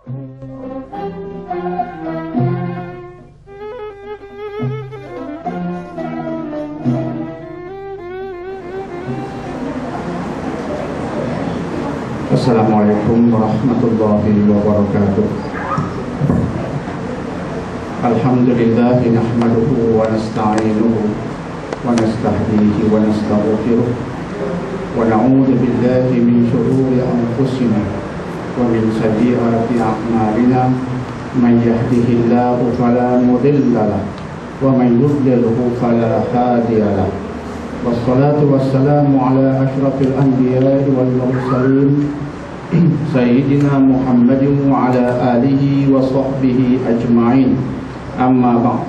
Assalamualaikum warahmatullahi wabarakatuh. Alhamdulillah nahmaduhu wa nasta'inuhu wa nastahdihi wa nastaghfiruh wa na'udzu billahi min shururi anfusina wa min sayyiati a'malina. Man yahdihillahu fala mudilla lahu wa man yudlilhu fala hadiya lahu. Wassalatu wassalamu ala asyrafil anbiya'i wal mursalin Sayyidina Muhammadin wa ala alihi wa sahbihi ajma'in. Amma ba'd.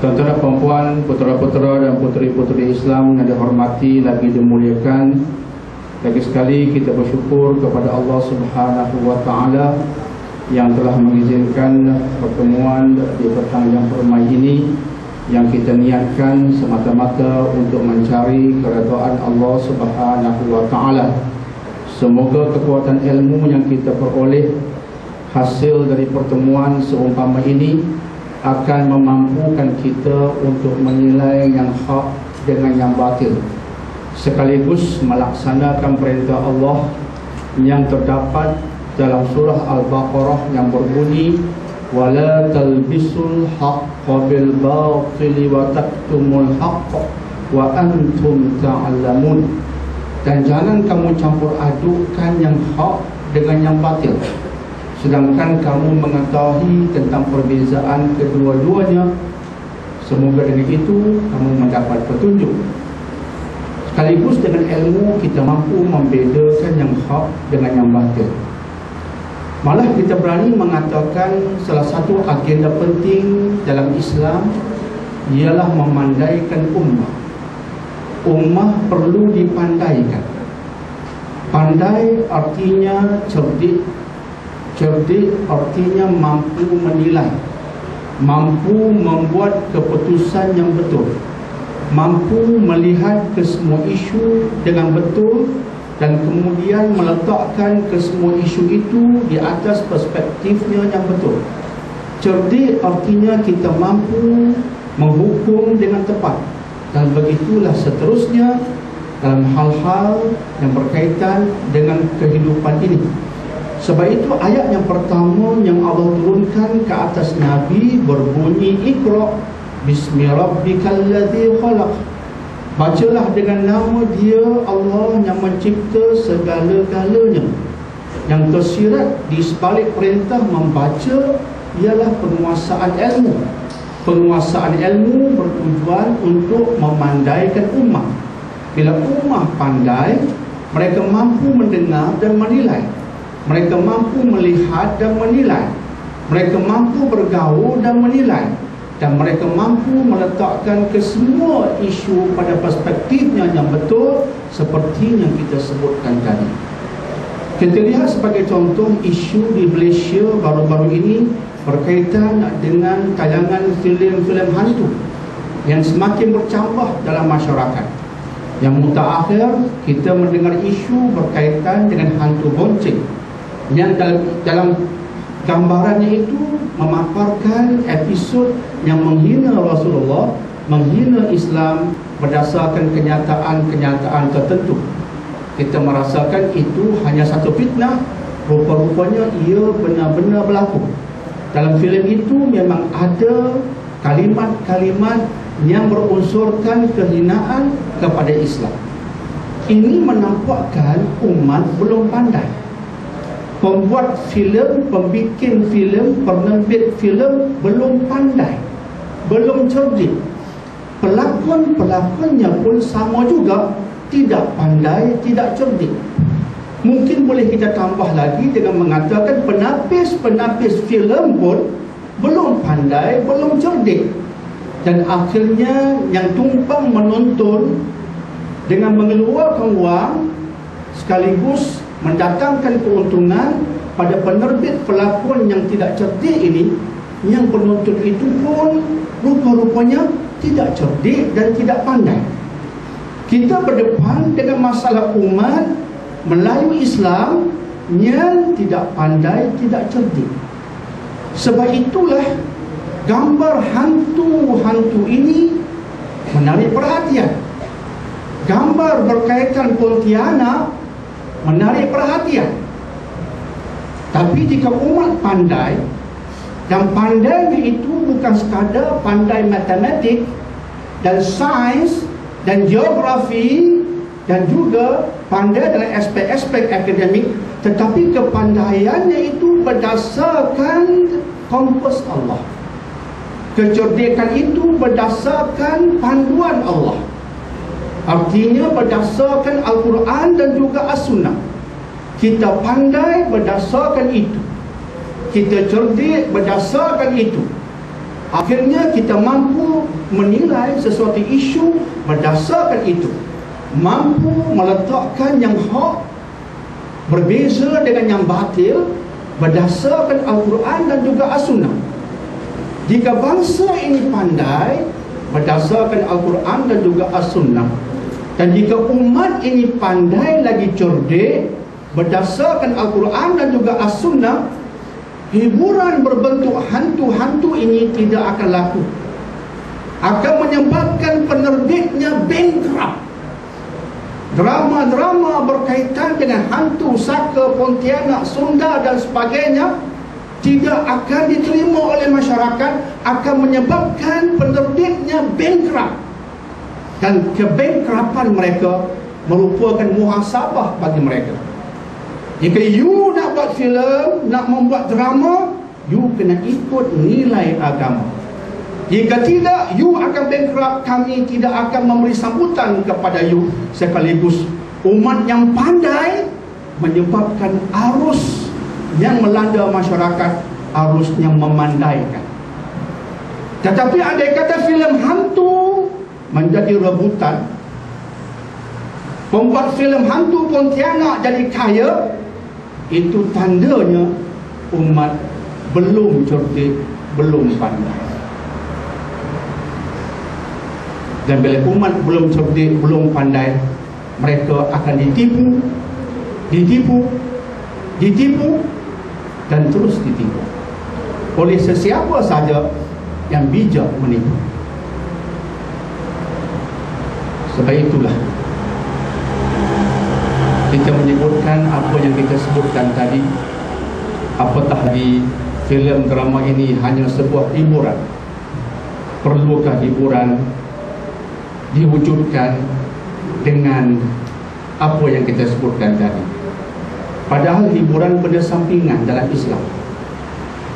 Tuan-tuan, perempuan, putera-putera dan puteri-puteri Islam yang dihormati lagi dimuliakan, lagi sekali kita bersyukur kepada Allah Subhanahu wa taala yang telah mengizinkan pertemuan di petang yang permai ini, yang kita niatkan semata-mata untuk mencari keredaan Allah Subhanahu wa taala. Semoga kekuatan ilmu yang kita peroleh hasil dari pertemuan seumpama ini akan memampukan kita untuk menilai yang hak dengan yang batil, sekaligus melaksanakan perintah Allah yang terdapat dalam surah Al-Baqarah yang berbunyi wala talbisul haqqa bil batili wa taktumul haqqa wa antum ta'lamun. Dan jangan kamu campur adukkan yang hak dengan yang batil, sedangkan kamu mengetahui tentang perbezaan kedua-duanya. Semoga dengan itu kamu mendapat petunjuk. Sekaligus dengan ilmu kita mampu membedakan yang hak dengan yang batil. Malah kita berani mengatakan salah satu agenda penting dalam Islam ialah memandaikan ummah. Ummah perlu dipandaikan. Pandai artinya cerdik. Cerdik artinya mampu menilai, mampu membuat keputusan yang betul, mampu melihat ke semua isu dengan betul, dan kemudian meletakkan kesemua isu itu di atas perspektifnya yang betul. Cerdik artinya kita mampu menghukum dengan tepat, dan begitulah seterusnya dalam hal-hal yang berkaitan dengan kehidupan ini. Sebab itu ayat yang pertama yang Allah turunkan ke atas Nabi berbunyi Iqra bismi rabbikal ladzi khalaq. Bacalah dengan nama Dia Allah yang mencipta segala-galanya. Yang tersirat di sebalik perintah membaca ialah penguasaan ilmu. Penguasaan ilmu bertujuan untuk memandaikan ummah. Bila ummah pandai, mereka mampu mendengar dan menilai, mereka mampu melihat dan menilai, mereka mampu bergaul dan menilai, dan mereka mampu meletakkan kesemua isu pada perspektifnya yang betul, seperti yang kita sebutkan tadi. Kita lihat sebagai contoh isu di Malaysia baru-baru ini berkaitan dengan tayangan filem-filem hantu yang semakin bercambah dalam masyarakat. Yang mutakhir kita mendengar isu berkaitan dengan hantu bonceng yang dalam gambarannya itu memaparkan episod yang menghina Rasulullah, menghina Islam berdasarkan kenyataan-kenyataan tertentu. Kita merasakan itu hanya satu fitnah, rupa-rupanya ia benar-benar berlaku. Dalam filem itu memang ada kalimat-kalimat yang berunsurkan kehinaan kepada Islam. Ini menampakkan umat belum pandai. Pembuat filem, pembikin filem, penerbit filem belum pandai, belum cerdik. Pelakon-pelakonnya pun sama juga, tidak pandai, tidak cerdik. Mungkin boleh kita tambah lagi dengan mengatakan penapis-penapis filem pun belum pandai, belum cerdik. Dan akhirnya yang tumpang menonton dengan mengeluarkan wang sekaligus mendatangkan keuntungan pada penerbit pelakon yang tidak cerdik ini, yang penonton itu pun rupa-rupanya tidak cerdik dan tidak pandai. Kita berdepan dengan masalah umat Melayu Islam yang tidak pandai, tidak cerdik. Sebab itulah gambar hantu-hantu ini menarik perhatian. Gambar berkaitan Pontianak menarik perhatian. Tapi jika umat pandai, dan pandainya itu bukan sekadar pandai matematik dan sains dan geografi dan juga pandai dalam aspek-aspek akademik, tetapi kepandaiannya itu berdasarkan kompas Allah. Kecerdikan itu berdasarkan panduan Allah. Artinya berdasarkan Al-Quran dan juga As-Sunnah. Kita pandai berdasarkan itu, kita cerdik berdasarkan itu. Akhirnya kita mampu menilai sesuatu isu berdasarkan itu, mampu meletakkan yang hak berbeza dengan yang batil berdasarkan Al-Quran dan juga As-Sunnah. Jika bangsa ini pandai berdasarkan Al-Quran dan juga As-Sunnah, dan jika umat ini pandai lagi cerdik berdasarkan Al-Quran dan juga As-Sunnah, hiburan berbentuk hantu-hantu ini tidak akan laku. Akan menyebabkan penerbitnya bankrupt. Drama-drama berkaitan dengan hantu, saka, Pontianak, Sunda dan sebagainya tidak akan diterima oleh masyarakat, akan menyebabkan penerbitnya bankrupt. Dan kebankruptan mereka merupakan muhasabah bagi mereka. Jika you nak buat filem, nak membuat drama, you kena ikut nilai agama. Jika tidak, you akan bankrupt. Kami tidak akan memberi sambutan kepada you. Sekaligus umat yang pandai menyebabkan arus yang melanda masyarakat, arus yang memandaikan. Tetapi andai kata filem hantu menjadi rebutan, pembuat filem hantu Pontianak jadi kaya, itu tandanya umat belum cerdik, belum pandai. Dan bila umat belum cerdik, belum pandai, mereka akan ditipu, dan terus ditipu oleh sesiapa saja yang bijak menipu. Sebab itulah kita menyebutkan apa yang kita sebutkan tadi. Apatah di filem drama ini hanya sebuah hiburan? Perlukah hiburan diwujudkan dengan apa yang kita sebutkan tadi? Padahal hiburan benda sampingan dalam Islam,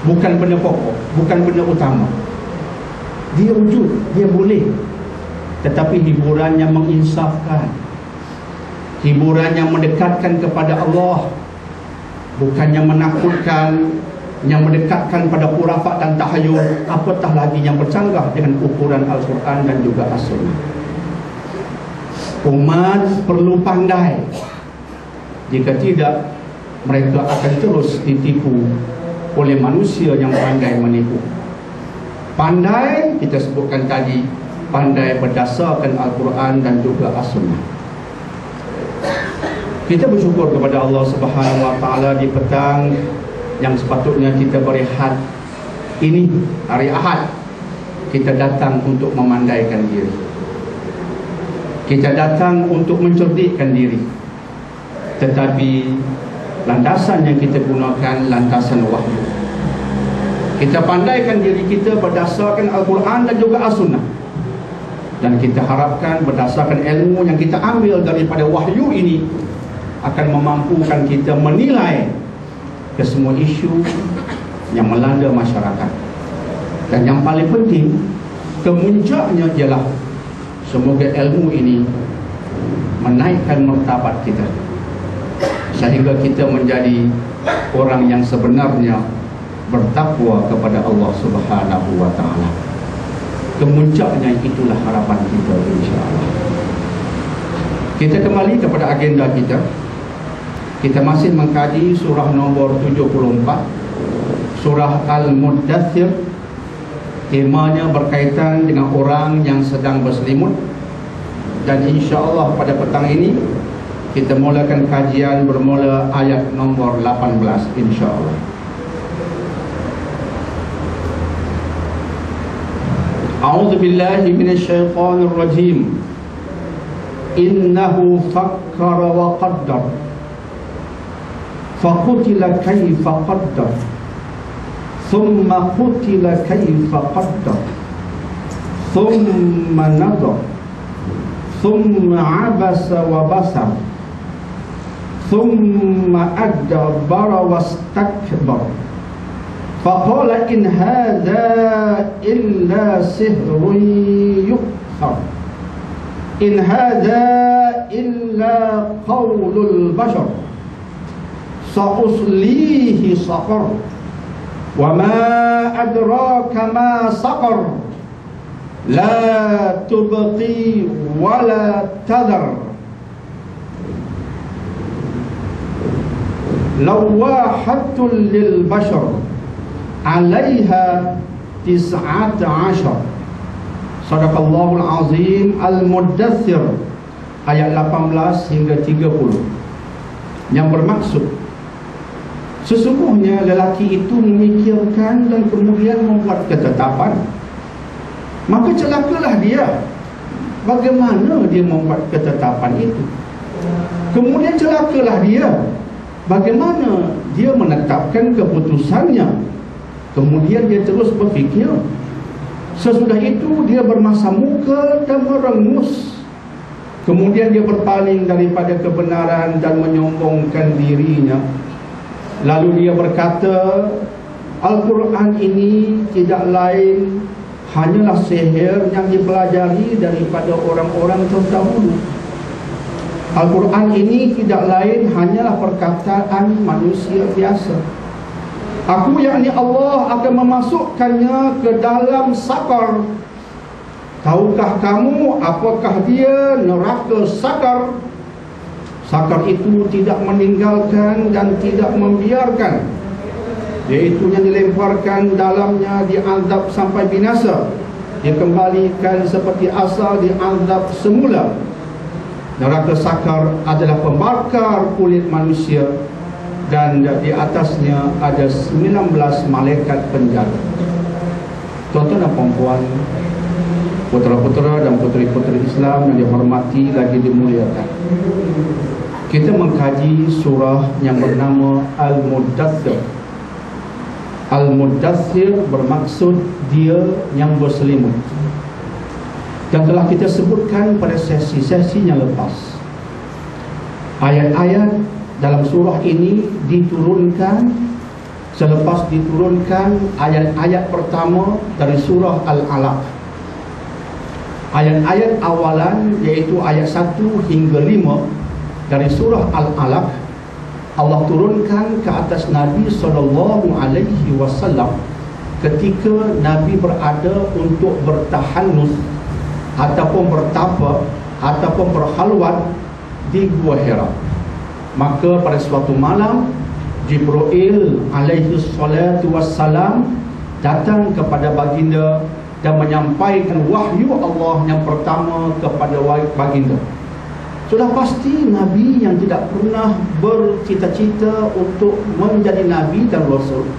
bukan benda pokok, bukan benda utama. Dia wujud, dia boleh, tetapi hiburan yang menginsafkan, hiburan yang mendekatkan kepada Allah, bukan yang menakutkan, yang mendekatkan pada khurafat dan tahayul, apatah lagi yang bercanggah dengan ukuran Al-Quran dan juga As-Sunnah. Umat perlu pandai. Jika tidak, mereka akan terus ditipu oleh manusia yang pandai menipu. Pandai, kita sebutkan tadi, pandai berdasarkan Al-Quran dan juga As-Sunnah. Kita bersyukur kepada Allah Subhanahu Wa Taala di petang yang sepatutnya kita berehat ini, hari Ahad, kita datang untuk memandaikan diri. Kita datang untuk mencerdikkan diri. Tetapi landasan yang kita gunakan landasan wahyu. Kita pandaikan diri kita berdasarkan Al-Quran dan juga As-Sunnah. Dan kita harapkan berdasarkan ilmu yang kita ambil daripada wahyu ini akan memampukan kita menilai kesemua isu yang melanda masyarakat. Dan yang paling penting, kemuncaknya ialah semoga ilmu ini menaikkan martabat kita, sehingga kita menjadi orang yang sebenarnya bertakwa kepada Allah Subhanahu Wa Taala. Kemuncaknya itulah harapan kita, insya-Allah. Kita kembali kepada agenda kita. Kita masih mengkaji surah nombor 74, surah Al-Muddathir. Temanya berkaitan dengan orang yang sedang berselimut. Dan insya-Allah pada petang ini Kita mulakan kajian bermula ayat nombor 18 insya-Allah. A'udzu billahi minasyaitonir rajim. Innahu fakkara wa qaddar. Faqutila kaifa qaddar. Thumma qutila kaifa qaddar. Thumma nadhar. Thumma 'abasa wa basar. Thumma adbara wastakbar. Faqala in hadha illa sihrun yu'thar. In hadha illa qawlul bashar. Sa'uslihi saqar. Wa ma adraka ma saqar. La tubqi wa la tadhar. Lawahatun lil bashar 'alaiha 19. Sadaqallahul azim. Al-Muddathir ayat 18 hingga 30, yang bermaksud sesungguhnya lelaki itu memikirkan dan kemudian membuat ketetapan, maka celakalah dia. Bagaimana dia membuat ketetapan itu? Kemudian celakalah dia, bagaimana dia menetapkan keputusannya. Kemudian dia terus berfikir. Sesudah itu dia bermasa muka dan merengus. Kemudian dia berpaling daripada kebenaran dan menyombongkan dirinya. Lalu dia berkata, Al-Quran ini tidak lain hanyalah sihir yang dipelajari daripada orang-orang terdahulu. Al-Quran ini tidak lain hanyalah perkataan manusia biasa. Aku yakni Allah akan memasukkannya ke dalam sakar. Tahukah kamu apakah dia neraka sakar? Sakar itu tidak meninggalkan dan tidak membiarkan, iaitu yang dilemparkan dalamnya diazab sampai binasa, dikembalikan seperti asal diazab semula. Neraka sakar adalah pembakar kulit manusia, dan di atasnya ada 19 malaikat penjaga. Tuan-tuan dan puan-puan, putera-putera dan puteri-puteri Islam yang dihormati lagi dimuliakan, kita mengkaji surah yang bernama Al-Muddathir. Al-Muddathir bermaksud dia yang berselimut, dan telah kita sebutkan pada sesi-sesi yang lepas. Ayat-ayat dalam surah ini diturunkan selepas diturunkan ayat-ayat pertama dari surah Al-Alaq. Ayat-ayat awalan, iaitu ayat 1 hingga 5 dari surah Al-Alaq, Allah turunkan ke atas Nabi SAW ketika Nabi berada untuk bertahanus ataupun bertapa ataupun berhalwat di Gua Hira. Maka pada suatu malam, Jibril alaihi salatu wassalam datang kepada baginda dan menyampaikan wahyu Allah yang pertama kepada baginda. Sudah pasti Nabi yang tidak pernah bercita-cita untuk menjadi Nabi dan Rasul,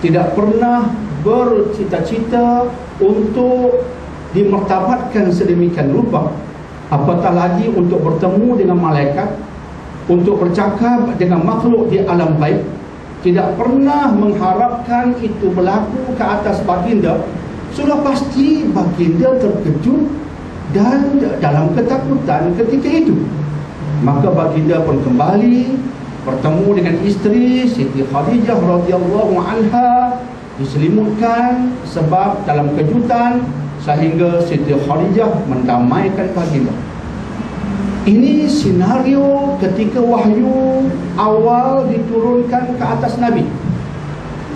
tidak pernah bercita-cita untuk dimartabatkan sedemikian rupa, apatah lagi untuk bertemu dengan malaikat, untuk bercakap dengan makhluk di alam baik, tidak pernah mengharapkan itu berlaku ke atas baginda. Sudah pasti baginda terkejut dan dalam ketakutan ketika itu. Maka baginda pun kembali bertemu dengan isteri Siti Khadijah radhiyallahu anha, diselimutkan sebab dalam kejutan, sehingga Siti Khadijah mendamaikan baginda. Ini senario ketika wahyu awal diturunkan ke atas Nabi.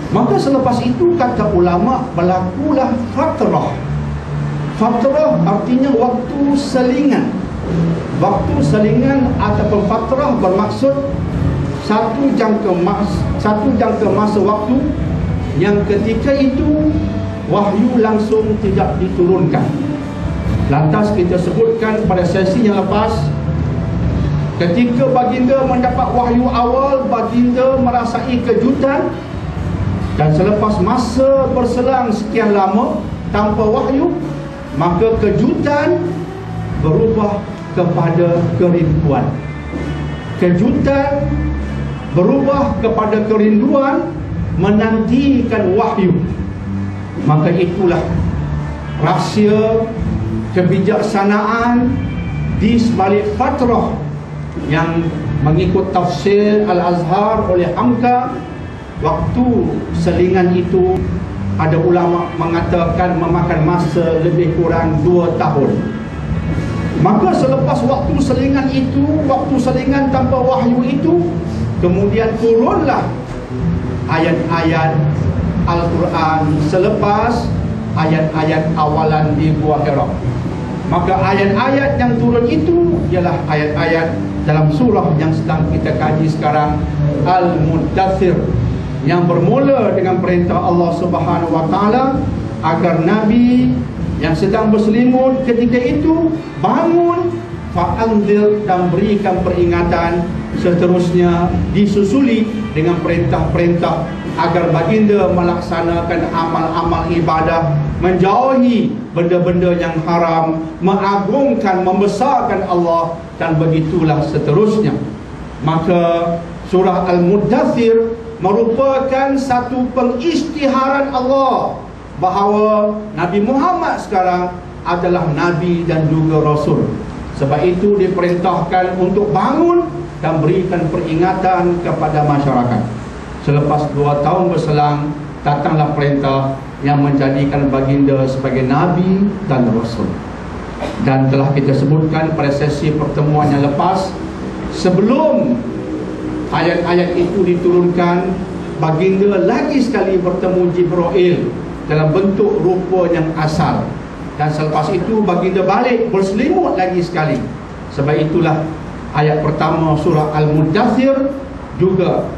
Maka selepas itu, kata ulama, berlakulah fatrah. Fatrah artinya waktu selingan. Waktu selingan ataupun fatrah bermaksud satu jangka masa waktu yang ketika itu wahyu langsung tidak diturunkan. Lantas kita sebutkan pada sesi yang lepas, Ketika baginda mendapat wahyu awal, baginda merasai kejutan, dan selepas masa berselang sekian lama tanpa wahyu, maka kejutan berubah kepada kerinduan. Kejutan berubah kepada kerinduan menantikan wahyu. Maka itulah rahsia kebijaksanaan di sebalik fatrah yang mengikut tafsir Al-Azhar oleh Hamka. Waktu selingan itu ada ulama mengatakan memakan masa lebih kurang 2 tahun. Maka selepas waktu selingan itu, waktu selingan tanpa wahyu itu, kemudian turunlah ayat-ayat Al-Quran selepas ayat-ayat awalan di Gua Hira. Maka ayat-ayat yang turun itu ialah ayat-ayat dalam surah yang sedang kita kaji sekarang, Al-Muddathir, yang bermula dengan perintah Allah Subhanahu wa taala agar Nabi yang sedang berselimut ketika itu bangun, fa'anzir, dan berikan peringatan. Seterusnya disusuli dengan perintah-perintah agar baginda melaksanakan amal-amal ibadah, menjauhi benda-benda yang haram, mengagungkan, membesarkan Allah, dan begitulah seterusnya. Maka surah Al-Muddathir merupakan satu pengisytiharan Allah bahawa Nabi Muhammad sekarang adalah Nabi dan juga Rasul. Sebab itu diperintahkan untuk bangun dan berikan peringatan kepada masyarakat. Selepas 2 tahun berselang, datanglah perintah yang menjadikan baginda sebagai Nabi dan Rasul. Dan telah kita sebutkan pada sesi pertemuan yang lepas, sebelum ayat-ayat itu diturunkan, baginda lagi sekali bertemu Jibril dalam bentuk rupa yang asal. Dan selepas itu baginda balik berselimut lagi sekali. Sebab itulah ayat pertama surah Al-Muddathir juga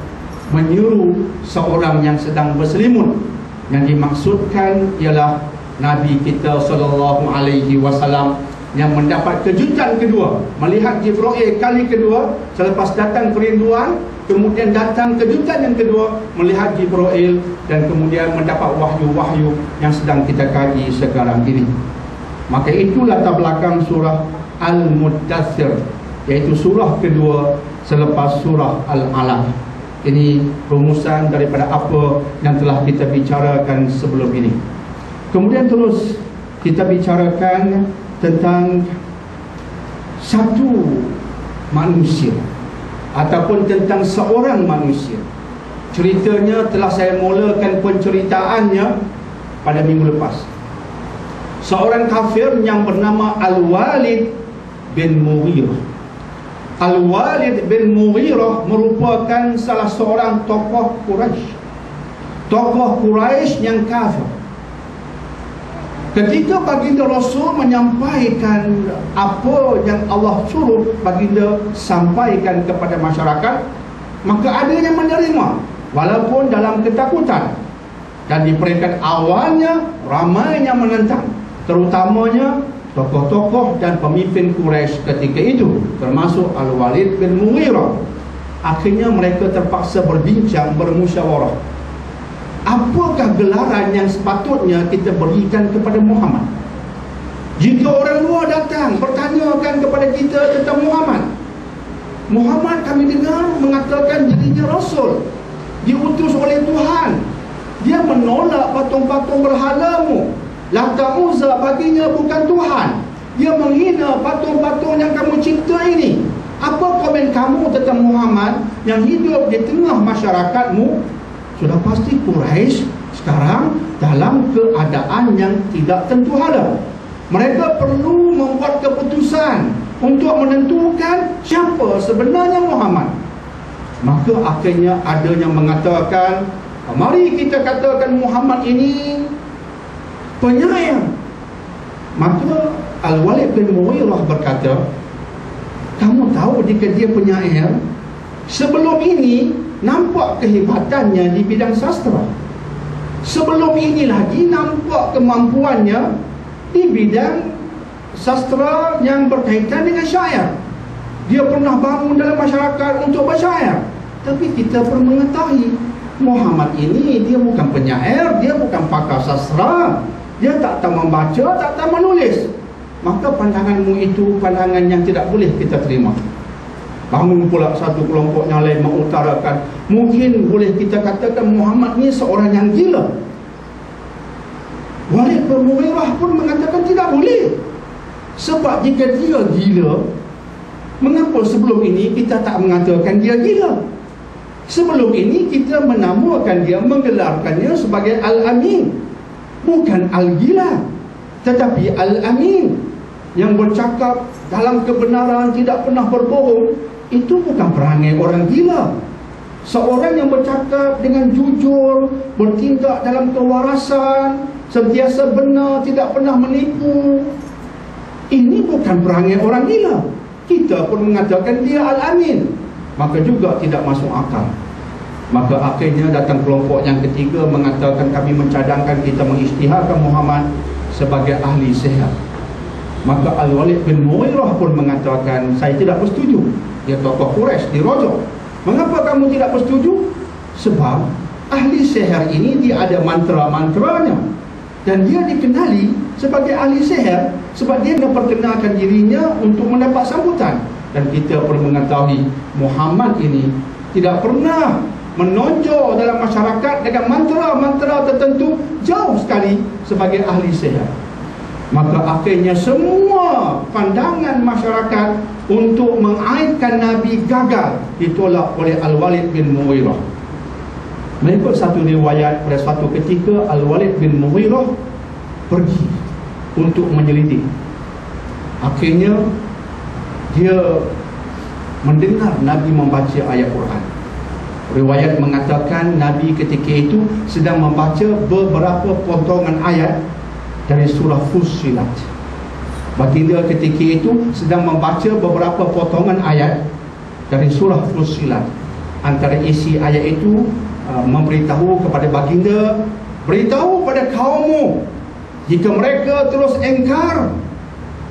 menyuruh seorang yang sedang berselimut. Yang dimaksudkan ialah Nabi kita SAW yang mendapat kejutan kedua, melihat Jibril kali kedua. Selepas datang kerinduan, kemudian datang kejutan yang kedua, melihat Jibril, dan kemudian mendapat wahyu-wahyu yang sedang kita kaji sekarang ini. Maka itu latar belakang surah Al-Muddathir, iaitu surah kedua selepas surah Al-Alaq. Ini rumusan daripada apa yang telah kita bicarakan sebelum ini. Kemudian terus kita bicarakan tentang satu manusia ataupun tentang seorang manusia. Ceritanya telah saya mulakan penceritaannya pada minggu lepas. Seorang kafir yang bernama Al-Walid bin Mughirah. Al-Walid bin Mughirah merupakan salah seorang tokoh Quraisy. Tokoh Quraisy yang kafir. Ketika baginda Rasul menyampaikan apa yang Allah suruh baginda sampaikan kepada masyarakat, maka ada yang menerima walaupun dalam ketakutan. Dan di peringkat awalnya ramai yang menentang, terutamanya tokoh-tokoh dan pemimpin Quraisy ketika itu, termasuk Al-Walid bin Mughirah. Akhirnya mereka terpaksa berbincang, bermusyawarah. Apakah gelaran yang sepatutnya kita berikan kepada Muhammad? Jika orang luar datang bertanyakan kepada kita tentang Muhammad, Muhammad kami dengar mengatakan dirinya Rasul, diutus oleh Tuhan. Dia menolak patung-patung berhalamu. Lata Uzza baginya bukan Tuhan. Dia menghina patung-patung yang kamu cipta ini. Apa komen kamu tentang Muhammad yang hidup di tengah masyarakatmu? Sudah pasti Quraisy sekarang dalam keadaan yang tidak tentu hala. Mereka perlu membuat keputusan untuk menentukan siapa sebenarnya Muhammad. Maka akhirnya ada yang mengatakan, mari kita katakan Muhammad ini penyair. Maka Al-Walid bin Mughirah berkata, kamu tahu jika dia penyair, sebelum ini nampak kehebatannya di bidang sastra. Sebelum ini lagi nampak kemampuannya di bidang sastra yang berkaitan dengan syair. Dia pernah bangun dalam masyarakat untuk bersyair. Tapi kita perlu mengetahui Muhammad ini dia bukan penyair, dia bukan pakar sastra, dia tak tahu membaca, tak tahu menulis. Maka pandanganmu itu pandangan yang tidak boleh kita terima. Bangun pula satu kelompok yang lain mengutarakan, mungkin boleh kita katakan Muhammad ni seorang yang gila. Walid bin Mughirah pun mengatakan tidak boleh. Sebab jika dia gila, mengapa sebelum ini kita tak mengatakan dia gila? Sebelum ini kita menamakan dia, menggelarkannya sebagai Al-Amin, bukan Al-Gila, tetapi Al-Amin, yang bercakap dalam kebenaran, tidak pernah berbohong. Itu bukan perangai orang gila. Seorang yang bercakap dengan jujur, bertindak dalam kewarasan, sentiasa benar, tidak pernah menipu, ini bukan perangai orang gila. Kita pun mengatakan dia Al-Amin, maka juga tidak masuk akal. Maka akhirnya datang kelompok yang ketiga mengatakan kami mencadangkan kita mengisytiharkan Muhammad sebagai ahli sihir. Maka Al-Walid bin Mughirah pun mengatakan saya tidak bersetuju. Dia tokoh Quraisy dirojok. Mengapa kamu tidak bersetuju? Sebab ahli sihir ini dia ada mantra-mantranya, dan dia dikenali sebagai ahli sihir sebab dia memperkenalkan dirinya untuk mendapat sambutan. Dan kita perlu mengetahui Muhammad ini tidak pernah menonjol dalam masyarakat dengan mantra-mantra tertentu, jauh sekali sebagai ahli sihir. Maka akhirnya semua pandangan masyarakat untuk mengaitkan Nabi gagal ditolak oleh Al-Walid bin Mughirah. Mengikut satu riwayat, pada suatu ketika Al-Walid bin Mughirah pergi untuk menyelidik. Akhirnya dia mendengar Nabi membaca ayat Quran. Riwayat mengatakan Nabi ketika itu sedang membaca beberapa potongan ayat dari surah Fussilat. Baginda ketika itu sedang membaca beberapa potongan ayat dari surah Fussilat. Antara isi ayat itu memberitahu kepada baginda, beritahu pada kaummu, jika mereka terus engkar,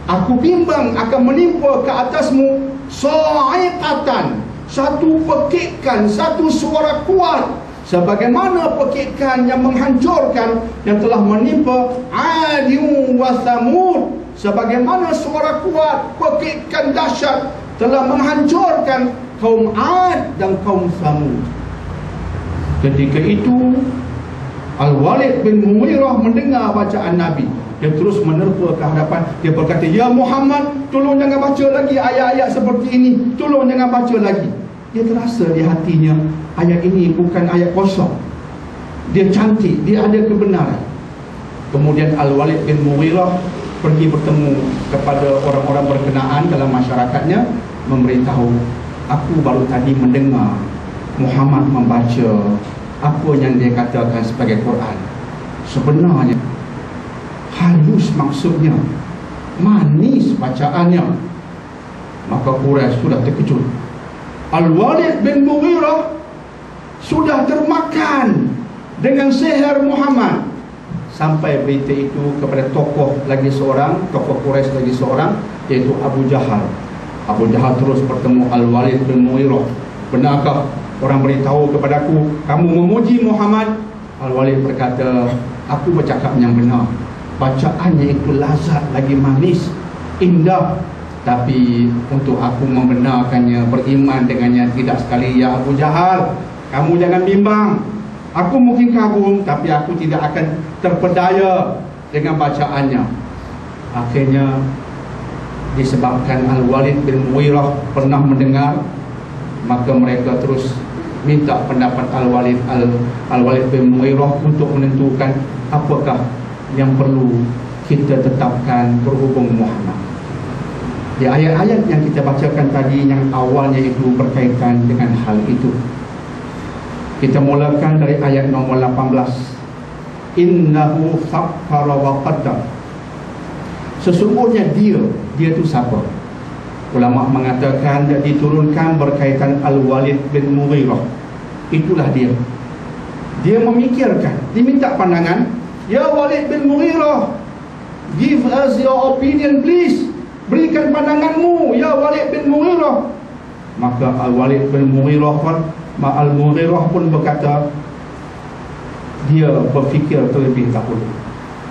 aku bimbang akan menimpa ke atasmu sa'iqatan, satu pekikan, satu suara kuat, sebagaimana pekikan yang menghancurkan yang telah menimpa Adun wa Thamud, sebagaimana suara kuat, pekikan dahsyat telah menghancurkan kaum Ad dan kaum Thamud. Ketika itu Al-Walid bin Mughirah mendengar bacaan Nabi. Dia terus menerpa ke hadapan. Dia berkata, ya Muhammad, tolong jangan baca lagi ayat-ayat seperti ini, tolong jangan baca lagi. Dia terasa di hatinya ayat ini bukan ayat kosong, dia cantik, dia ada kebenaran. Kemudian Al-Walid bin Mughirah pergi bertemu kepada orang-orang berkenaan dalam masyarakatnya, memberitahu, aku baru tadi mendengar Muhammad membaca apa yang dia katakan sebagai Quran. Sebenarnya halus maksudnya, manis bacaannya. Maka Quraisy sudah terkejut. Al-Walid bin Mughirah sudah termakan dengan sihir Muhammad. Sampai berita itu kepada tokoh lagi seorang, tokoh Quraisy lagi seorang, iaitu Abu Jahal. Abu Jahal terus bertemu Al-Walid bin Mughirah. Benarkah orang beritahu kepadaku kamu memuji Muhammad? Al-Walid berkata, aku bercakap yang benar. Bacaannya itu lazat lagi manis, indah. Tapi untuk aku membenarkannya, beriman dengannya tidak sekali. Ya Abu Jahal, kamu jangan bimbang. Aku mungkin kagum, tapi aku tidak akan terpedaya dengan bacaannya. Akhirnya disebabkan Al-Walid bin Mughirah pernah mendengar, maka mereka terus minta pendapat Al-Walid bin Mughirah untuk menentukan apakah yang perlu kita tetapkan berhubung Muhammad. Di ayat-ayat yang kita bacakan tadi yang awalnya itu berkaitan dengan hal itu. Kita mulakan dari ayat nombor 18. Innahu fakkara wa qaddar. Sesungguhnya dia itu siapa? Ulama mengatakan dia diturunkan berkaitan Al-Walid bin Mughirah. Itulah dia. Dia memikirkan, diminta pandangan. Ya Walid bin Mughirah, give us your opinion please. berikan pandanganmu ya Walid bin Mughirah. Maka Al-Walid bin Mughirah pun berkata, dia berfikir terlebih dahulu,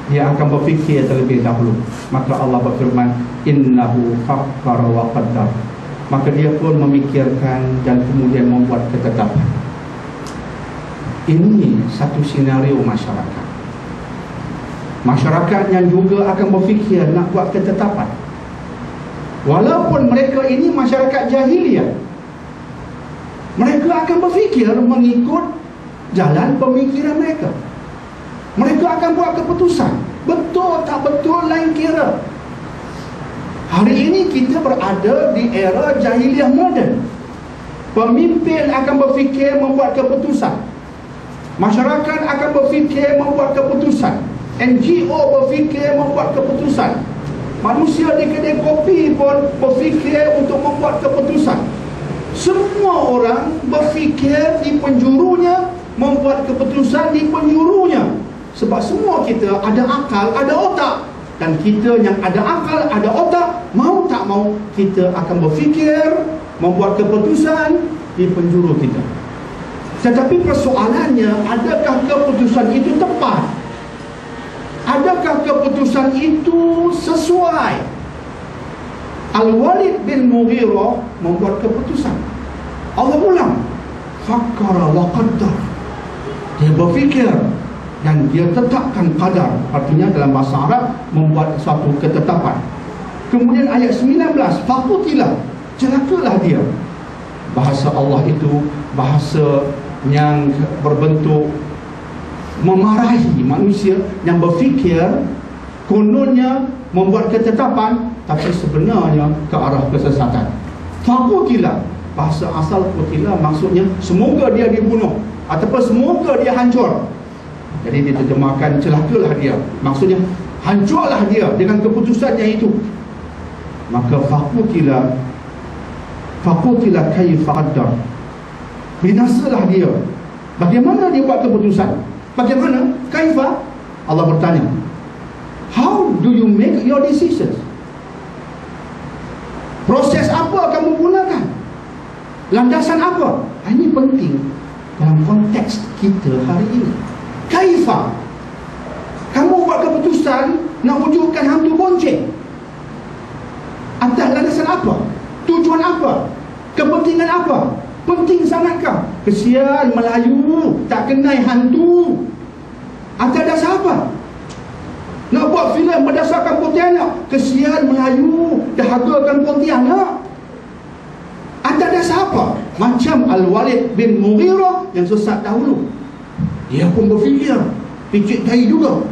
dia akan berfikir terlebih dahulu. Maka Allah berfirman, innahu fakkara wa qaddar. Maka dia pun memikirkan dan kemudian membuat ketetapan. Ini satu senario masyarakat. Masyarakat yang juga akan berfikir nak buat ketetapan. Walaupun mereka ini masyarakat jahiliyah, mereka akan berfikir mengikut jalan pemikiran mereka. Mereka akan buat keputusan. Betul tak betul lain kira. Hari ini kita berada di era jahiliyah moden. Pemimpin akan berfikir membuat keputusan, masyarakat akan berfikir membuat keputusan, NGO berfikir membuat keputusan, manusia di kedai kopi pun berfikir untuk membuat keputusan. Semua orang berfikir di penjurunya, membuat keputusan di penjurunya. Sebab semua kita ada akal, ada otak. Dan kita yang ada akal, ada otak, mau tak mau kita akan berfikir, membuat keputusan di penjuru kita. Tetapi persoalannya, adakah keputusan itu tepat? Adakah keputusan itu sesuai? Al-Walid bin Mughirah membuat keputusan. Allah ulang, fakkara wa qaddar. Dia berfikir dan dia tetapkan qadar. Artinya dalam bahasa Arab membuat suatu ketetapan. Kemudian ayat 19, faqutilah, celakalah dia. Bahasa Allah itu bahasa yang berbentuk memarahi manusia yang berfikir kononnya membuat ketetapan, tapi sebenarnya ke arah kesesatan. Faqutilah, bahasa asal qutilah maksudnya semoga dia dibunuh ataupun semoga dia hancur. Jadi diterjemahkan celakalah dia, maksudnya hancurlah dia dengan keputusannya itu. Maka faqutilah kaifa qaddar, binasalah dia. Bagaimana dia buat keputusan? Bagaimana? Kaifa? Allah bertanya, how do you make your decisions? Proses apa kamu gunakan? Landasan apa? Ini penting dalam konteks kita hari ini. Kaifa? Kamu buat keputusan nak wujudkan hantu bonceng atas landasan apa? Tujuan apa? Kepentingan apa? Penting sangatkah? Kesian Melayu tak kenal hantu. Atas dasar apa? Nak buat filem berdasarkan Pontianak. Kesian Melayu dahagakan Pontianak. Atas dasar apa? Macam Al-Walid bin Mughirah yang sesat dahulu, dia pun berfikir, picit tahi juga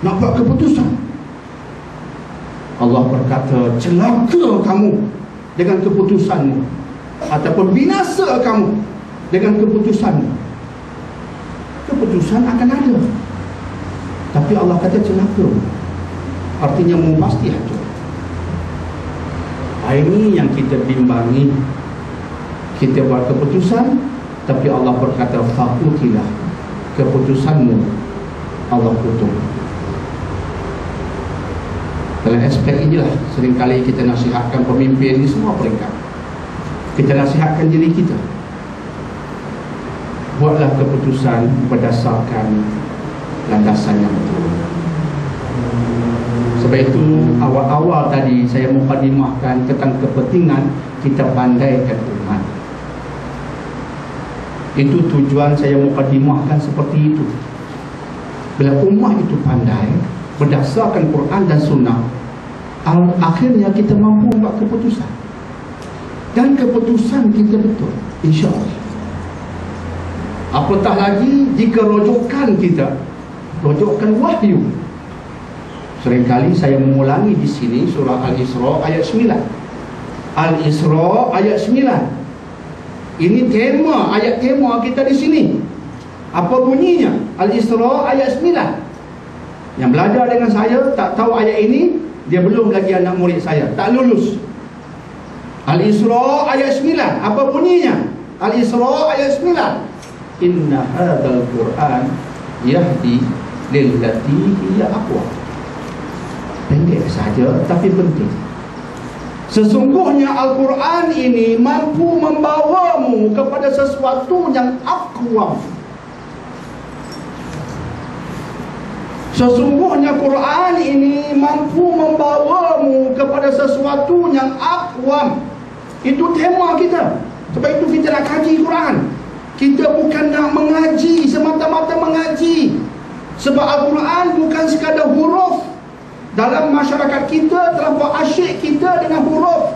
nak buat keputusan. Allah berkata, celaka kamu dengan keputusanmu, ataupun binasa kamu dengan keputusanmu. Keputusan akan ada, tapi Allah kata celaka, artinya mu pasti hancur. Ini yang kita bimbangi. Kita buat keputusan, tapi Allah berkata faqutilah, keputusanmu Allah kutuk. Dalam aspek inilah seringkali kita nasihatkan pemimpin di semua peringkat. Kita nasihatkan diri kita, buatlah keputusan berdasarkan landasan yang betul. Sebab itu awal-awal tadi saya mukadimahkan tentang kepentingan kita pandaikan umat. Itu tujuan saya mukadimahkan seperti itu. Bila umat itu pandai berdasarkan Quran dan Sunnah, akhirnya kita mampu buat keputusan, dan keputusan kita betul, insya-Allah. Apatah lagi jika rujukan kita, rujukan wahyu. Seringkali saya mengulangi di sini surah Al-Isra ayat 9. Al-Isra ayat 9. Ini tema, ayat tema kita di sini. Apa bunyinya? Al-Isra ayat 9. Yang belajar dengan saya tak tahu ayat ini, dia belum lagi anak murid saya, tak lulus. Al-Isra ayat 9. Apa bunyinya? Al-Isra ayat 9. Inna hadzal Qur'an yahdi lillati hiya aqwa. Pendek saja tapi penting. Sesungguhnya Al-Quran ini mampu membawamu kepada sesuatu yang aqwam. Sesungguhnya Quran ini mampu membawamu kepada sesuatu yang aqwam. Itu tema kita. Sebab itu kita nak kaji Quran. Kita bukan nak mengaji semata-mata mengaji. Sebab Al-Quran bukan sekadar huruf. Dalam masyarakat kita terlampau asyik kita dengan huruf.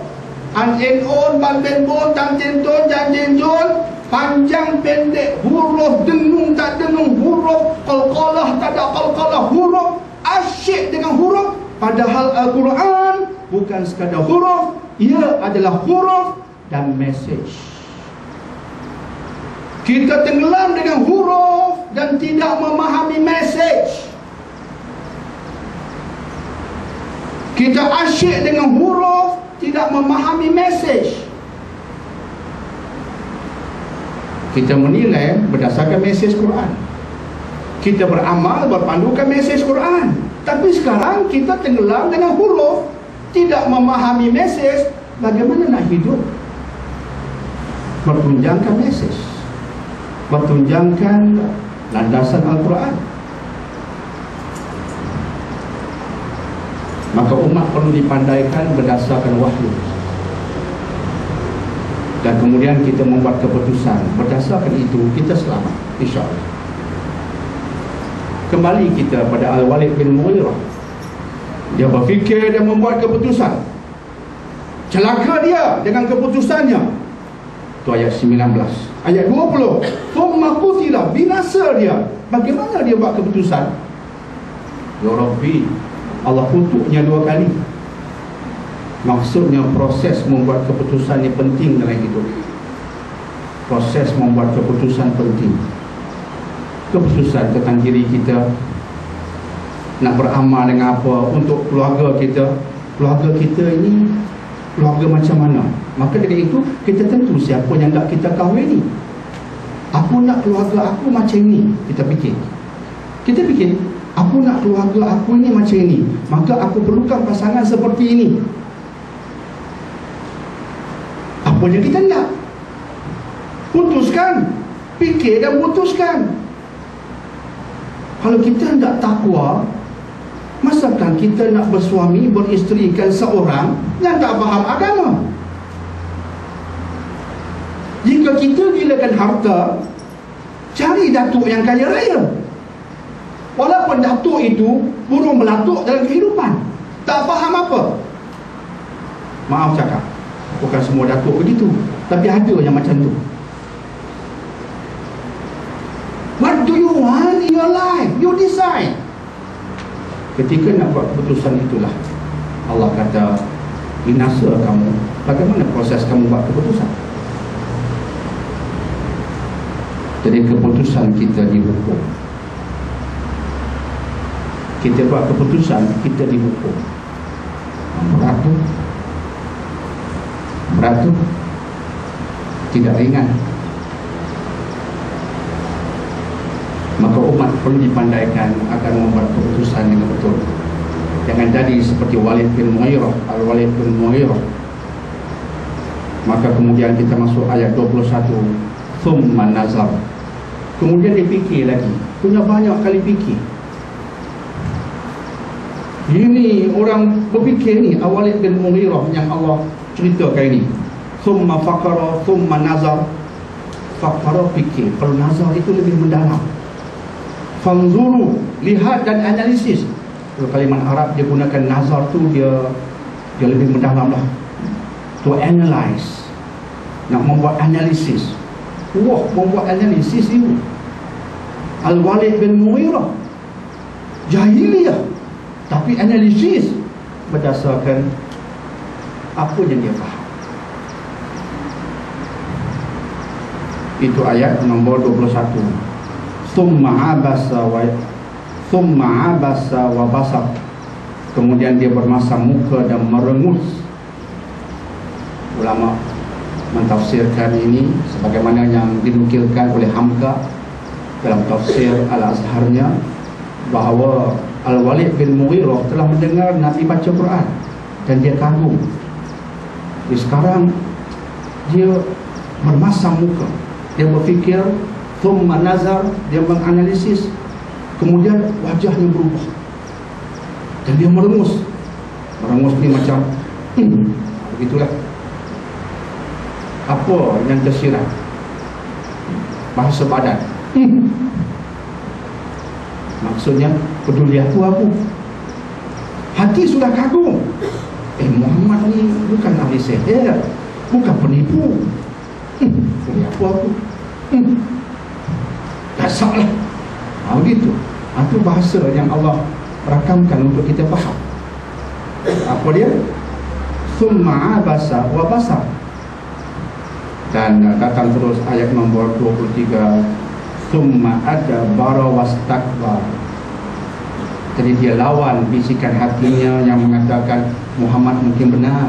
An en on, ban ben bon, tan ten ton, jan jen jon. Panjang pendek, huruf, dengung tak dengung, huruf, qalqalah tak ada qalqalah, huruf. Asyik dengan huruf. Padahal Al-Quran bukan sekadar huruf. Ia adalah huruf dan message. Kita tenggelam dengan huruf dan tidak memahami message. Kita asyik dengan huruf, tidak memahami message. Kita menilai berdasarkan message Quran. Kita beramal berpandukan message Quran. Tapi sekarang kita tenggelam dengan huruf, tidak memahami message. Bagaimana nak hidup? Bertunjangkan message, bertunjangkan landasan Al-Quran. Maka umat perlu dipandaikan berdasarkan wahyu. Dan kemudian kita membuat keputusan. Berdasarkan itu kita selamat, insya-Allah. Kembali kita pada Al-Walid bin Mughirah. Dia berfikir dan membuat keputusan. Celaka dia dengan keputusannya. Itu ayat 19. Ayat 20. Thumma qutila, binasa dia. Bagaimana dia buat keputusan? Ya Rabbi, Allah kutuknya 2 kali. Maksudnya proses membuat keputusan ini penting dalam hidup. Proses membuat keputusan penting. Keputusan tentang diri kita, nak beramal dengan apa, untuk keluarga kita. Keluarga kita ini keluarga macam mana? Maka dari itu kita tentu siapa yang nak kita kahwin ni. Aku nak keluarga aku macam ni. Kita fikir, aku nak keluarga aku ini macam ini, maka aku perlukan pasangan seperti ini. Apa yang kita nak? Putuskan. Fikir dan putuskan. Kalau kita tidak takwa, masakan kita nak bersuami, beristerikan seorang yang tak faham agama? Jika kita gilakan harta, cari datuk yang kaya raya. Walaupun datuk itu burung melatuk dalam kehidupan, tak faham apa. Maaf cakap, bukan semua datuk begitu, tapi ada yang macam tu. What do you want in your life? You decide. Ketika nak buat keputusan itulah Allah kata, binasa kamu. Bagaimana proses kamu buat keputusan? Jadi keputusan kita dihukum. Kita buat keputusan, kita dihukum. Berat tu tidak ringan. Maka umat perlu dipandaikan agar membuat keputusan dengan betul. Jangan jadi seperti Walid bin Mughirah, Al-Walid bin Mughirah. Maka kemudian kita masuk ayat 21. Thumma nazar. Kemudian dia fikir lagi. Punya banyak kali fikir. Ini orang berfikir ni, Al-Walid bin Mughirah yang Allah ceritakan ini. Thumma faqara, thumma nazar. Faqara fikir. Kalau nazar itu lebih mendalam. Fanzuru, lihat dan analisis. Kalau kalimat Arab dia gunakan nazar tu, dia lebih mendalam lah. To analyze, nak membuat analisis. Wah, membuat analisis itu Al-Walid bin Mughirah jahiliyah, tapi analisis berdasarkan apa yang dia faham. Itu ayat nombor 21. Thumma abasa wa basar. Kemudian dia bermasam muka dan merengus. Ulama mentafsirkan ini sebagaimana yang dinukilkan oleh Hamka dalam tafsir Al-Azharnya, bahawa Al-Walid bin Mughirah telah mendengar Nabi baca Quran dan dia kagum. Sekarang dia bermasam muka, dia berfikir, thumma nazar, dia menganalisis, kemudian wajahnya berubah dan dia merengus ni macam begitulah. Apa yang tersirat? Bahasa badan. Maksudnya peduli aku. Hati sudah kagum. Muhammad ni bukan ahli sihir, bukan penipu. Peduli aku. Dasarlah. Begitu. Itu bahasa yang Allah rakamkan untuk kita faham. Apa dia? Thumma abasa wa basar. Dan datang terus ayat nombor 23, thumma adbara wastakbar. Jadi dia lawan bisikan hatinya yang mengatakan Muhammad mungkin benar.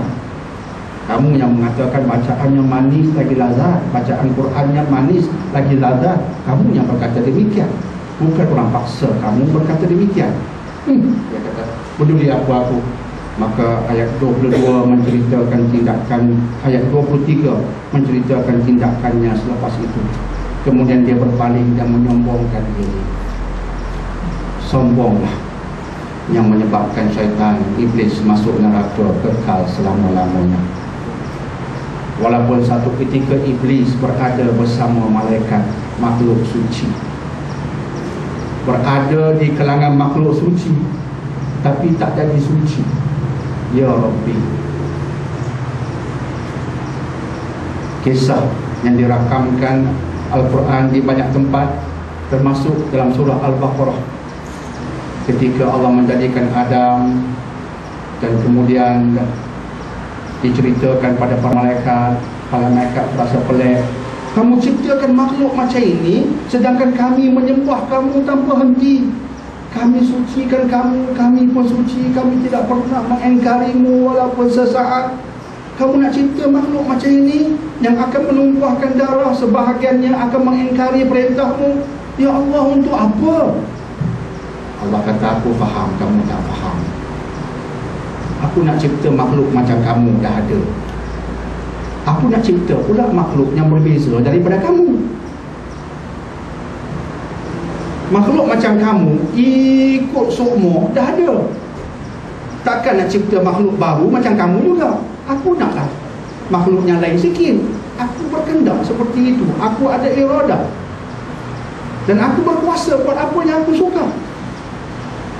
Kamu yang mengatakan bacaannya manis lagi lazat, bacaan Qurannya manis lagi lazat, kamu yang berkata demikian, bukan orang paksa kamu berkata demikian. Dia kata peduli aku. Maka ayat 22 menceritakan tindakan, ayat 23 menceritakan tindakannya selepas itu. Kemudian dia berpaling dan menyombongkan diri. Sombonglah yang menyebabkan syaitan, iblis masuk neraka kekal selama-lamanya. Walaupun satu ketika iblis berada bersama malaikat makhluk suci, berada di kalangan makhluk suci, tapi tak jadi suci. Ya Rabbi. Kisah yang dirakamkan Al-Quran di banyak tempat, termasuk dalam surah Al-Baqarah, ketika Allah menjadikan Adam dan kemudian diceritakan pada para malaikat terasa pelik. Kamu ciptakan makhluk macam ini, sedangkan kami menyembah kamu tanpa henti. Kami sucikan kamu, kami pun suci, kami tidak pernah mengingkarimu walaupun sesaat. Kamu nak cipta makhluk macam ini yang akan menumpahkan darah, sebahagiannya akan mengingkari perintahmu. Ya Allah, untuk apa? Allah kata, aku faham, kamu tak faham. Aku nak cipta makhluk macam kamu dah ada. Aku nak cipta pula makhluk yang berbeza daripada kamu. Makhluk macam kamu ikut sukma dah ada. Takkan nak cipta makhluk baru macam kamu juga. Aku naklah makhluk yang lain sikit. Aku berkendak seperti itu. Aku ada iradah, dan aku berkuasa buat apa yang aku suka.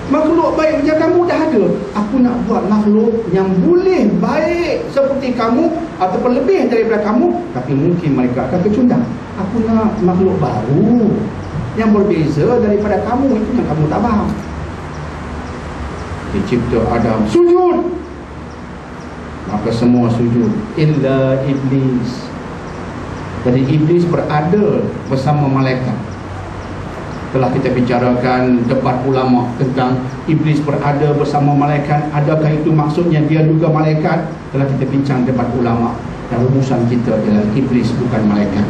Makhluk baik macam kamu dah ada. Aku nak buat makhluk yang boleh baik seperti kamu ataupun lebih daripada kamu, tapi mungkin mereka akan kecundang. Aku nak makhluk baru yang berbeza daripada kamu. Itu yang kamu tak faham. Dicipta Adam, sujud, maka semua sujud illa iblis. Jadi iblis berada bersama malaikat. Telah kita bicarakan debat ulama tentang iblis berada bersama malaikat. Adakah itu maksudnya dia juga malaikat? Telah kita bincang debat ulama, dan rumusan kita adalah iblis bukan malaikat.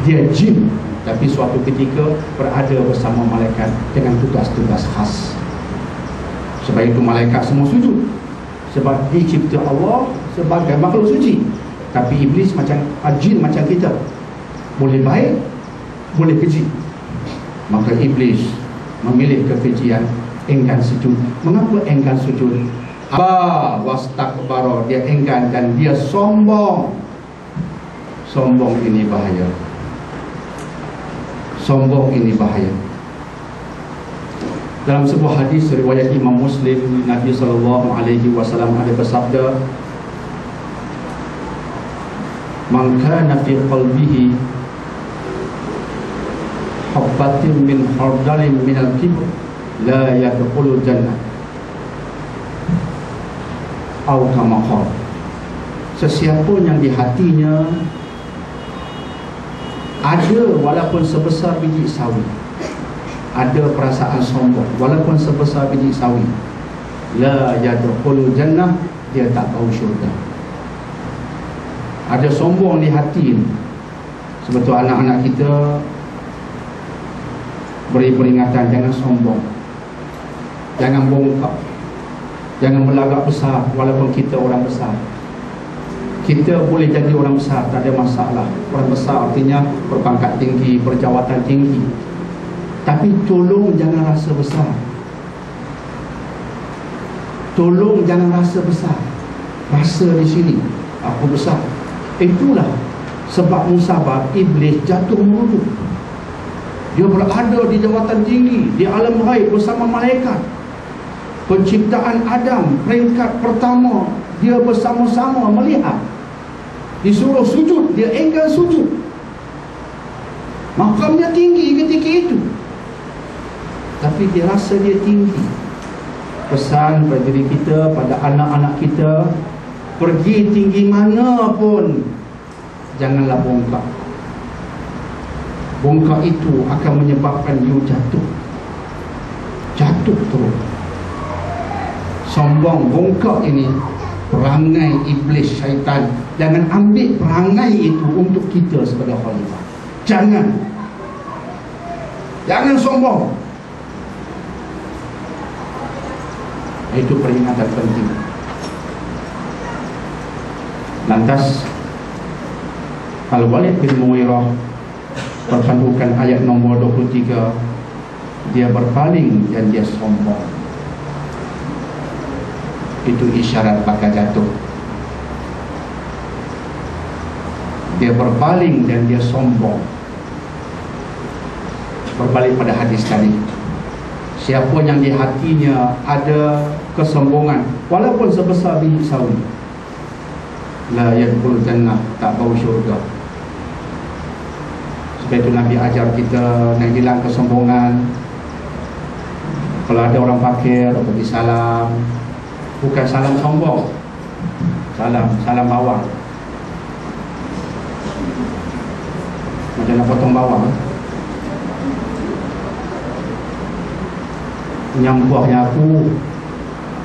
Dia jin, tapi suatu ketika berada bersama malaikat dengan tugas-tugas khas. Sebab itu malaikat semua sujud, sebab dicipta Allah sebagai makhluk suci. Tapi iblis macam jin macam kita, boleh baik, boleh keji. Maka iblis memilih kekejian, enggan sujud. Mengapa enggan sujud? Wastakbara, dia enggan dan dia sombong. Sombong ini bahaya. Sombong ini bahaya. Dalam sebuah hadis riwayat Imam Muslim, Nabi SAW ada bersabda, "Man kana fi qalbihi habbatin min khardalin min al-kibr la yadkhulul jannah." Atau kama qala, sesiapa yang di hatinya ada walaupun sebesar biji sawi, ada perasaan sombong walaupun sebesar biji sawi, la yadkhulul jannah, dia tak tahu syurga. Ada sombong di hati. Sebetulnya anak-anak kita beri peringatan, jangan sombong, jangan bongkak, jangan berlagak besar walaupun kita orang besar. Kita boleh jadi orang besar, tak ada masalah. Orang besar artinya berpangkat tinggi, berjawatan tinggi. Tapi tolong jangan rasa besar. Tolong jangan rasa besar. Rasa di sini aku besar. Itulah sebab musabab iblis jatuh meruduk. Dia berada di jawatan tinggi, di alam ghaib bersama malaikat. Penciptaan Adam peringkat pertama, dia bersama-sama melihat. Disuruh sujud, dia enggan sujud. Makamnya tinggi ketika itu, tapi dia rasa dia tinggi. Pesan pada diri kita, pada anak-anak kita, pergi tinggi mana pun, janganlah bongkak. Bongkak itu akan menyebabkan you jatuh. Jatuh terus. Sombong, bongkak ini perangai iblis, syaitan. Jangan ambil perangai itu untuk kita sebagai khalifah. Jangan. Jangan sombong. Itu peringatan penting. Lantas Al-Walid bin Mughirah perpandukan ayat nombor 23, dia berpaling dan dia sombong. Itu isyarat bakal jatuh. Dia berpaling dan dia sombong. Berbalik pada hadis tadi, siapa yang di hatinya ada kesombongan, walaupun sebesar biji sawi, la yadkhul jannah, tak bau syurga. Sebab itu Nabi ajar kita nak hilang kesombongan. Kalau ada orang fakir, bagi salam. Bukan salam sombong, salam bawang. Macam nak potong bawang, nyampuahnya aku,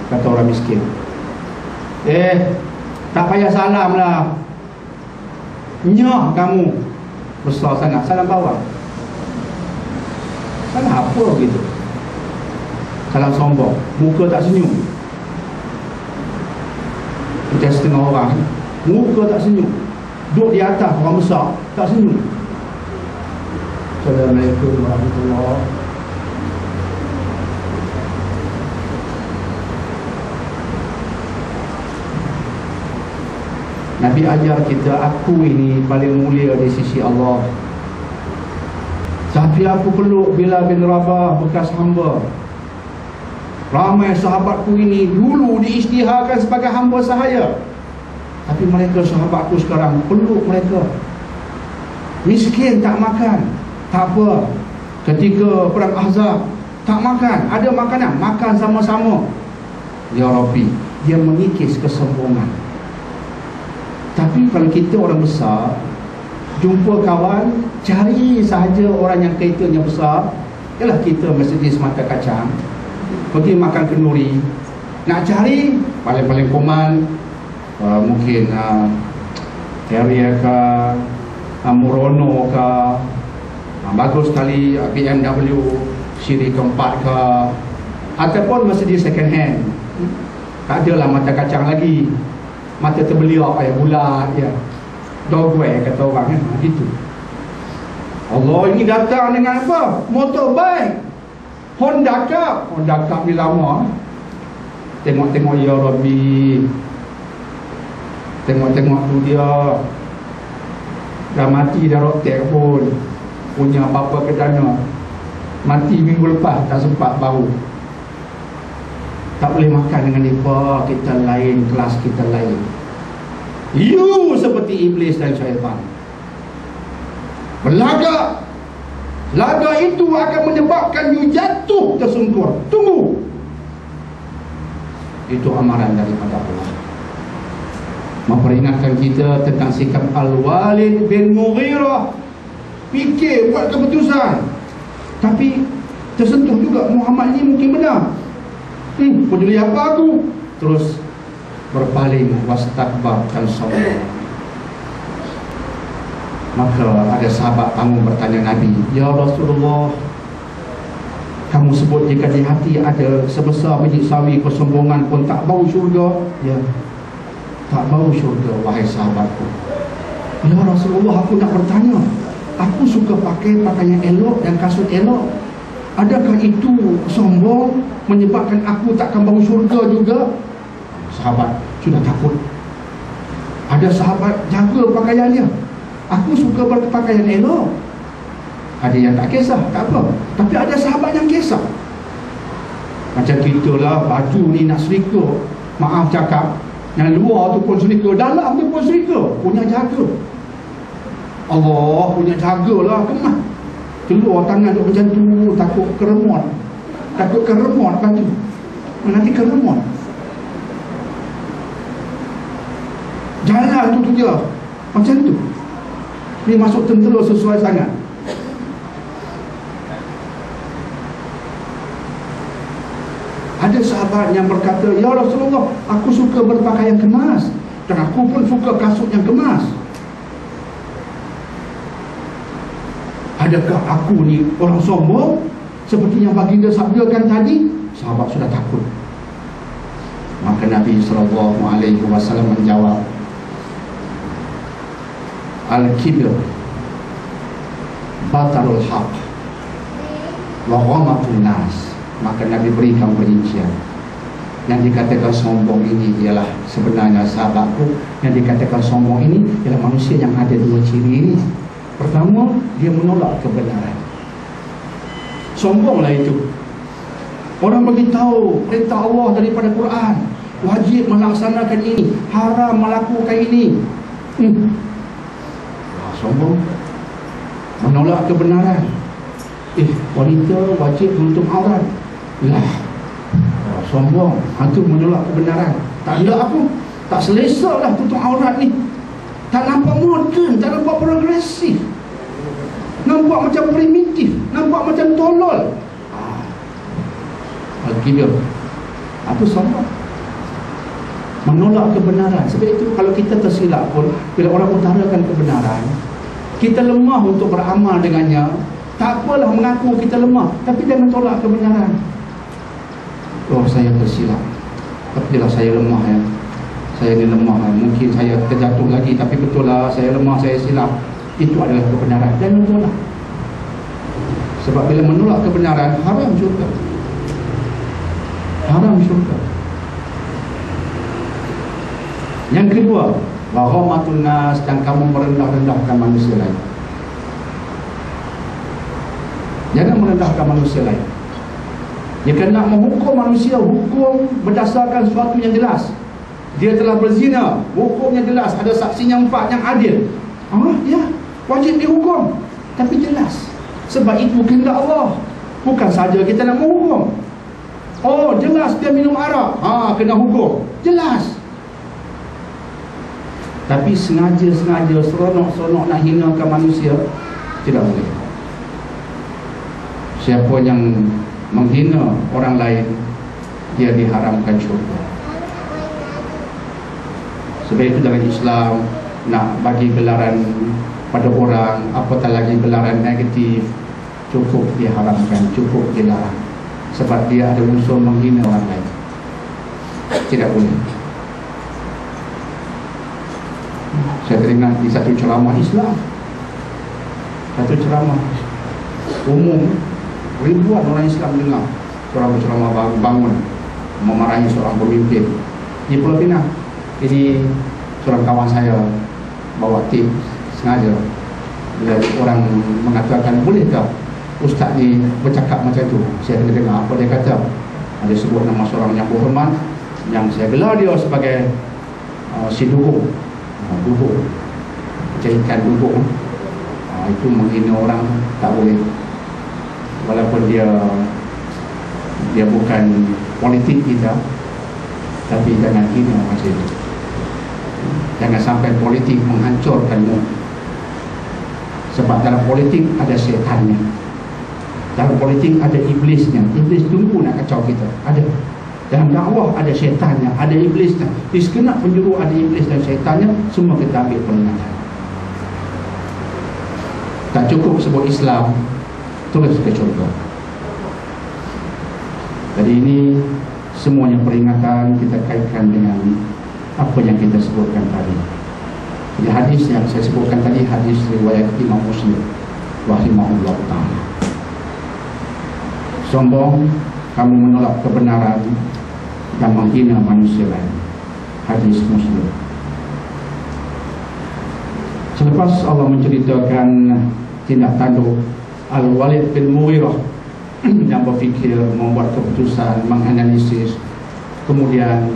kata orang miskin. Tak payah salam lah, nyah kamu besar sangat, salam bawang. Salah apa gitu? Salam sombong, muka tak senyum. Macam setengah orang, muka tak senyum, duduk di atas orang besar, tak senyum. Assalamualaikum warahmatullahi wabarakatuh. Nabi ajar kita, aku ini paling mulia di sisi Allah. Tapi aku peluk Bilal bin Rabah, bekas hamba. Ramai sahabatku ini dulu diisytiharkan sebagai hamba sahaya, tapi mereka sahabatku sekarang, peluk mereka. Miskin tak makan, tak apa. Ketika perang Ahzab, tak makan, ada makanan, makan sama-sama. Ya Rabbi, dia mengikis kesombongan. Tapi kalau kita orang besar, jumpa kawan, cari sahaja orang yang kaitanya besar. Yalah, kita Mercedes mata kacang, pergi makan kenduri, nak cari paling-paling koman, mungkin Carrier ke, Murano ke, bagus sekali, BMW siri keempat ke, ataupun Mercedes second hand. Tak adalah mata kacang lagi, mata terbeliak yang bulat ya, dogway kata orang kan, gitu. Allah ini datang dengan apa? Motorbike Honda Cup ni lama. Tengok-tengok, ya Rabbi, tengok-tengok tu dia dah mati, dah rotek pun, punya apa-apa ke dana, mati minggu lepas, tak sempat bau. Tak boleh makan dengan mereka. Kita lain, kelas kita lain. You seperti iblis dan syaitan, berlagak. Laga itu akan menyebabkan you jatuh tersungkur. Tunggu. Itu amaran daripada Allah, memperingatkan kita tentang sikap Al-Walid bin Mughirah. Fikir, buat keputusan, tapi tersentuh juga, Muhammad ni mungkin benar. Peduli apa aku? Terus berpaling, wastakbar dan sombong. Maka ada sahabat tamu bertanya Nabi, ya Rasulullah, kamu sebut jika di hati ada sebesar biji sawi kesombongan pun tak bau syurga. Ya. tak bau syurga, wahai sahabatku. Ya Rasulullah, aku nak bertanya, aku suka pakai pakaian elok dan kasut elok, adakah itu sombong menyebabkan aku takkan bau syurga juga? Sahabat sudah takut. Ada sahabat jaga pakaiannya. Aku suka berpakaian elok. Ada yang tak kisah, tak apa. Tapi ada sahabat yang kisah. Macam kita lah, baju ni nak serika, maaf cakap, yang luar tu pun serika, dalam tu pun serika. Punya jaga. Allah punya jagalah, kemah. Keluar tangan tu macam tu, takut keremon. Takut keremon baju. Nanti keremon. Jalan tu dia macam tu. Ni masuk tentera sesuai sangat. Ada sahabat yang berkata, ya Rasulullah, aku suka berpakaian kemas, dan aku pun suka kasut yang kemas. Adakah aku ni orang sombong seperti yang baginda sabdakan tadi? Sahabat sudah takut. Maka Nabi SAW menjawab, Al-kibir batarul haq wa ghamatun nas. Maka Nabi berikan perincian. Yang dikatakan sombong ini ialah, sebenarnya sahabatku, yang dikatakan sombong ini ialah manusia yang ada dua ciri ini. Pertama, dia menolak kebenaran. Sombonglah itu. Orang beritahu perintah Allah daripada Quran, wajib melaksanakan ini, haram melakukan ini. Sombong. Menolak kebenaran. Wanita wajib menutup aurat. Lah, sombong. Itu menolak kebenaran. Tak ada apa, tak selesa lah tutup aurat ni. Tak nampak moden, tak nampak progresif, nampak macam primitif, nampak macam tolol. Al-kibir. Apa sombong? Menolak kebenaran. Sebab itu kalau kita tersilap pun, bila orang utarakan kebenaran, kita lemah untuk beramal dengannya. Tak apalah mengaku kita lemah, tapi jangan tolak kebenaran. Oh, saya tersilap, tapi jelas saya lemah ya. Saya ni lemah, mungkin saya terjatuh lagi, tapi betul lah saya lemah, saya silap. Itu adalah kebenaran. Jangan tolak. Sebab bila menolak kebenaran, haram syurga. Haram syurga. Yang kedua, wahomatun nas, dan kamu merendah-rendahkan manusia lain. Jangan merendahkan manusia lain. Jika nak menghukum manusia, hukum berdasarkan sesuatu yang jelas. Dia telah berzina, hukumnya jelas, ada saksinya 4 yang adil. Ya, wajib dihukum, tapi jelas. Sebab itu kehendak Allah. Bukan saja kita nak menghukum. Oh, jelas dia minum arak, kena hukum, jelas. Tapi sengaja-sengaja, seronok-seronok nak hinakan manusia, tidak boleh. Siapa yang menghina orang lain, dia diharamkan syurga. Sebab itu dalam Islam, nak bagi gelaran pada orang, apatah lagi gelaran negatif, cukup diharamkan, cukup dilarang. Sebab dia ada unsur menghina orang lain. Tidak boleh. Saya teringat di satu ceramah Islam, satu ceramah umum, ribuan orang Islam dengar seorang ceramah bangun memarahi seorang pemimpin di Pulau Pinang. Jadi seorang kawan saya bawa tim sengaja. Bila orang mengatakan, bolehkah ustaz ni bercakap macam tu, saya kena dengar apa dia kata. Ada sebut nama seorang yang berhormat, yang saya gelar dia sebagai si duhur. Duhur, macam ikan duhur. Itu menghina orang, tak boleh. Walaupun dia bukan politik kita, tapi jangan hina macam itu. Jangan sampai politik menghancurkanmu. Sebab dalam politik ada syaitannya, dalam politik ada iblisnya. Iblis tunggu nak kacau kita, ada. Dalam dakwah ada syaitannya, ada iblisnya. Di segenap penjuru ada iblis dan syaitannya. Semua kita ambil peringatan. Tak cukup sebut Islam, terus ke syurga. Jadi ini semuanya peringatan kita kaitkan dengan apa yang kita sebutkan tadi. Jadi hadis yang saya sebutkan tadi hadis riwayat Imam Muslim rahimahullah ta'ala. Sombong kamu menolak kebenaran dan menghina manusia lain. Hadis Muslim. Selepas Allah menceritakan tindak tanduk Al-Walid bin Mughirah yang berfikir, membuat keputusan, menganalisis, kemudian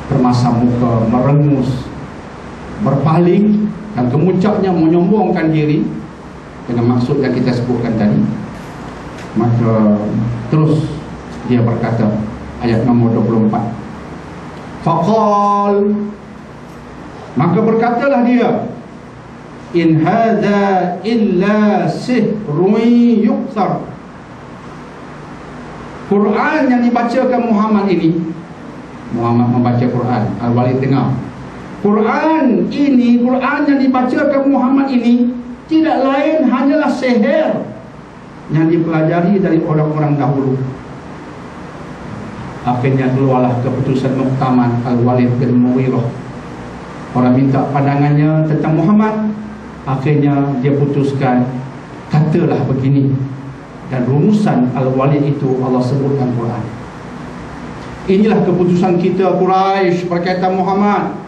bermasam muka, merengus, berpaling dan kemuncaknya menyombongkan diri dengan maksud yang kita sebutkan tadi, maka terus dia berkata, ayat nombor 24, faqal, maka berkatalah dia, in hadza illa sihrun yuqtar. Quran yang dibacakan Muhammad ini, Muhammad membaca Quran, Al-Walid dengar Quran ini, Quran yang dibacakan Muhammad ini tidak lain hanyalah sihir yang dipelajari dari orang-orang dahulu. Akhirnya keluarlah keputusan muktamad Al-Walid bin Mughirah. Orang minta pandangannya tentang Muhammad, akhirnya dia putuskan, katalah begini. Dan rumusan Al-Walid itu Allah sebutkan Quran. Inilah keputusan kita Quraisy berkaitan Muhammad.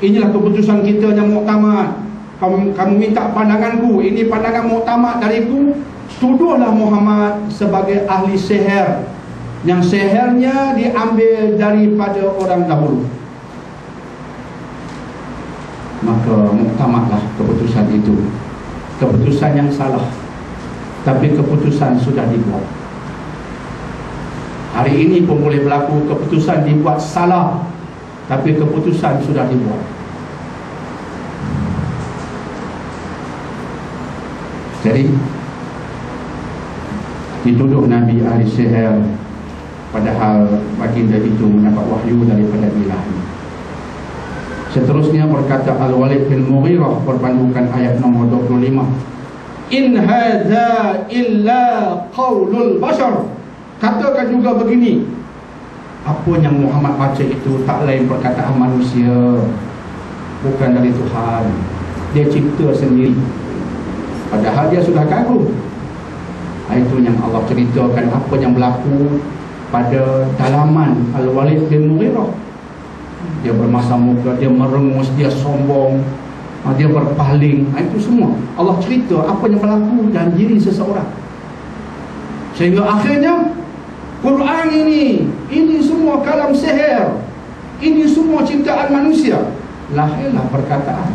Inilah keputusan kita yang muktamad. Kamu minta pandanganku, ini pandangan muktamad dariku. Tuduhlah Muhammad sebagai ahli sihir, yang sihirnya diambil daripada orang dahulu. Maka muktamadlah keputusan itu. Keputusan yang salah, tapi keputusan sudah dibuat. Hari ini pun boleh berlaku keputusan dibuat salah, tapi keputusan sudah dibuat. Jadi dituduh Nabi ahli sihir, padahal baginda itu mendapat wahyu daripada Ilahi. Seterusnya berkata Al-Walid bin Mughirah berpandukan ayat nombor 25, in hadza illa qaulul bashar. Katakan juga begini, apa yang Muhammad baca itu tak lain perkataan manusia, bukan dari Tuhan. Dia cipta sendiri, padahal dia sudah kagum. Itu yang Allah ceritakan apa yang berlaku pada dalaman Al-Walid bin Mughirah. Dia bermasam muka, dia merengus, dia sombong, dia berpaling. Itu semua Allah cerita apa yang berlaku dalam diri seseorang. Sehingga akhirnya Quran ini semua kalam sihir, ini semua ciptaan manusia. Lahirlah perkataan.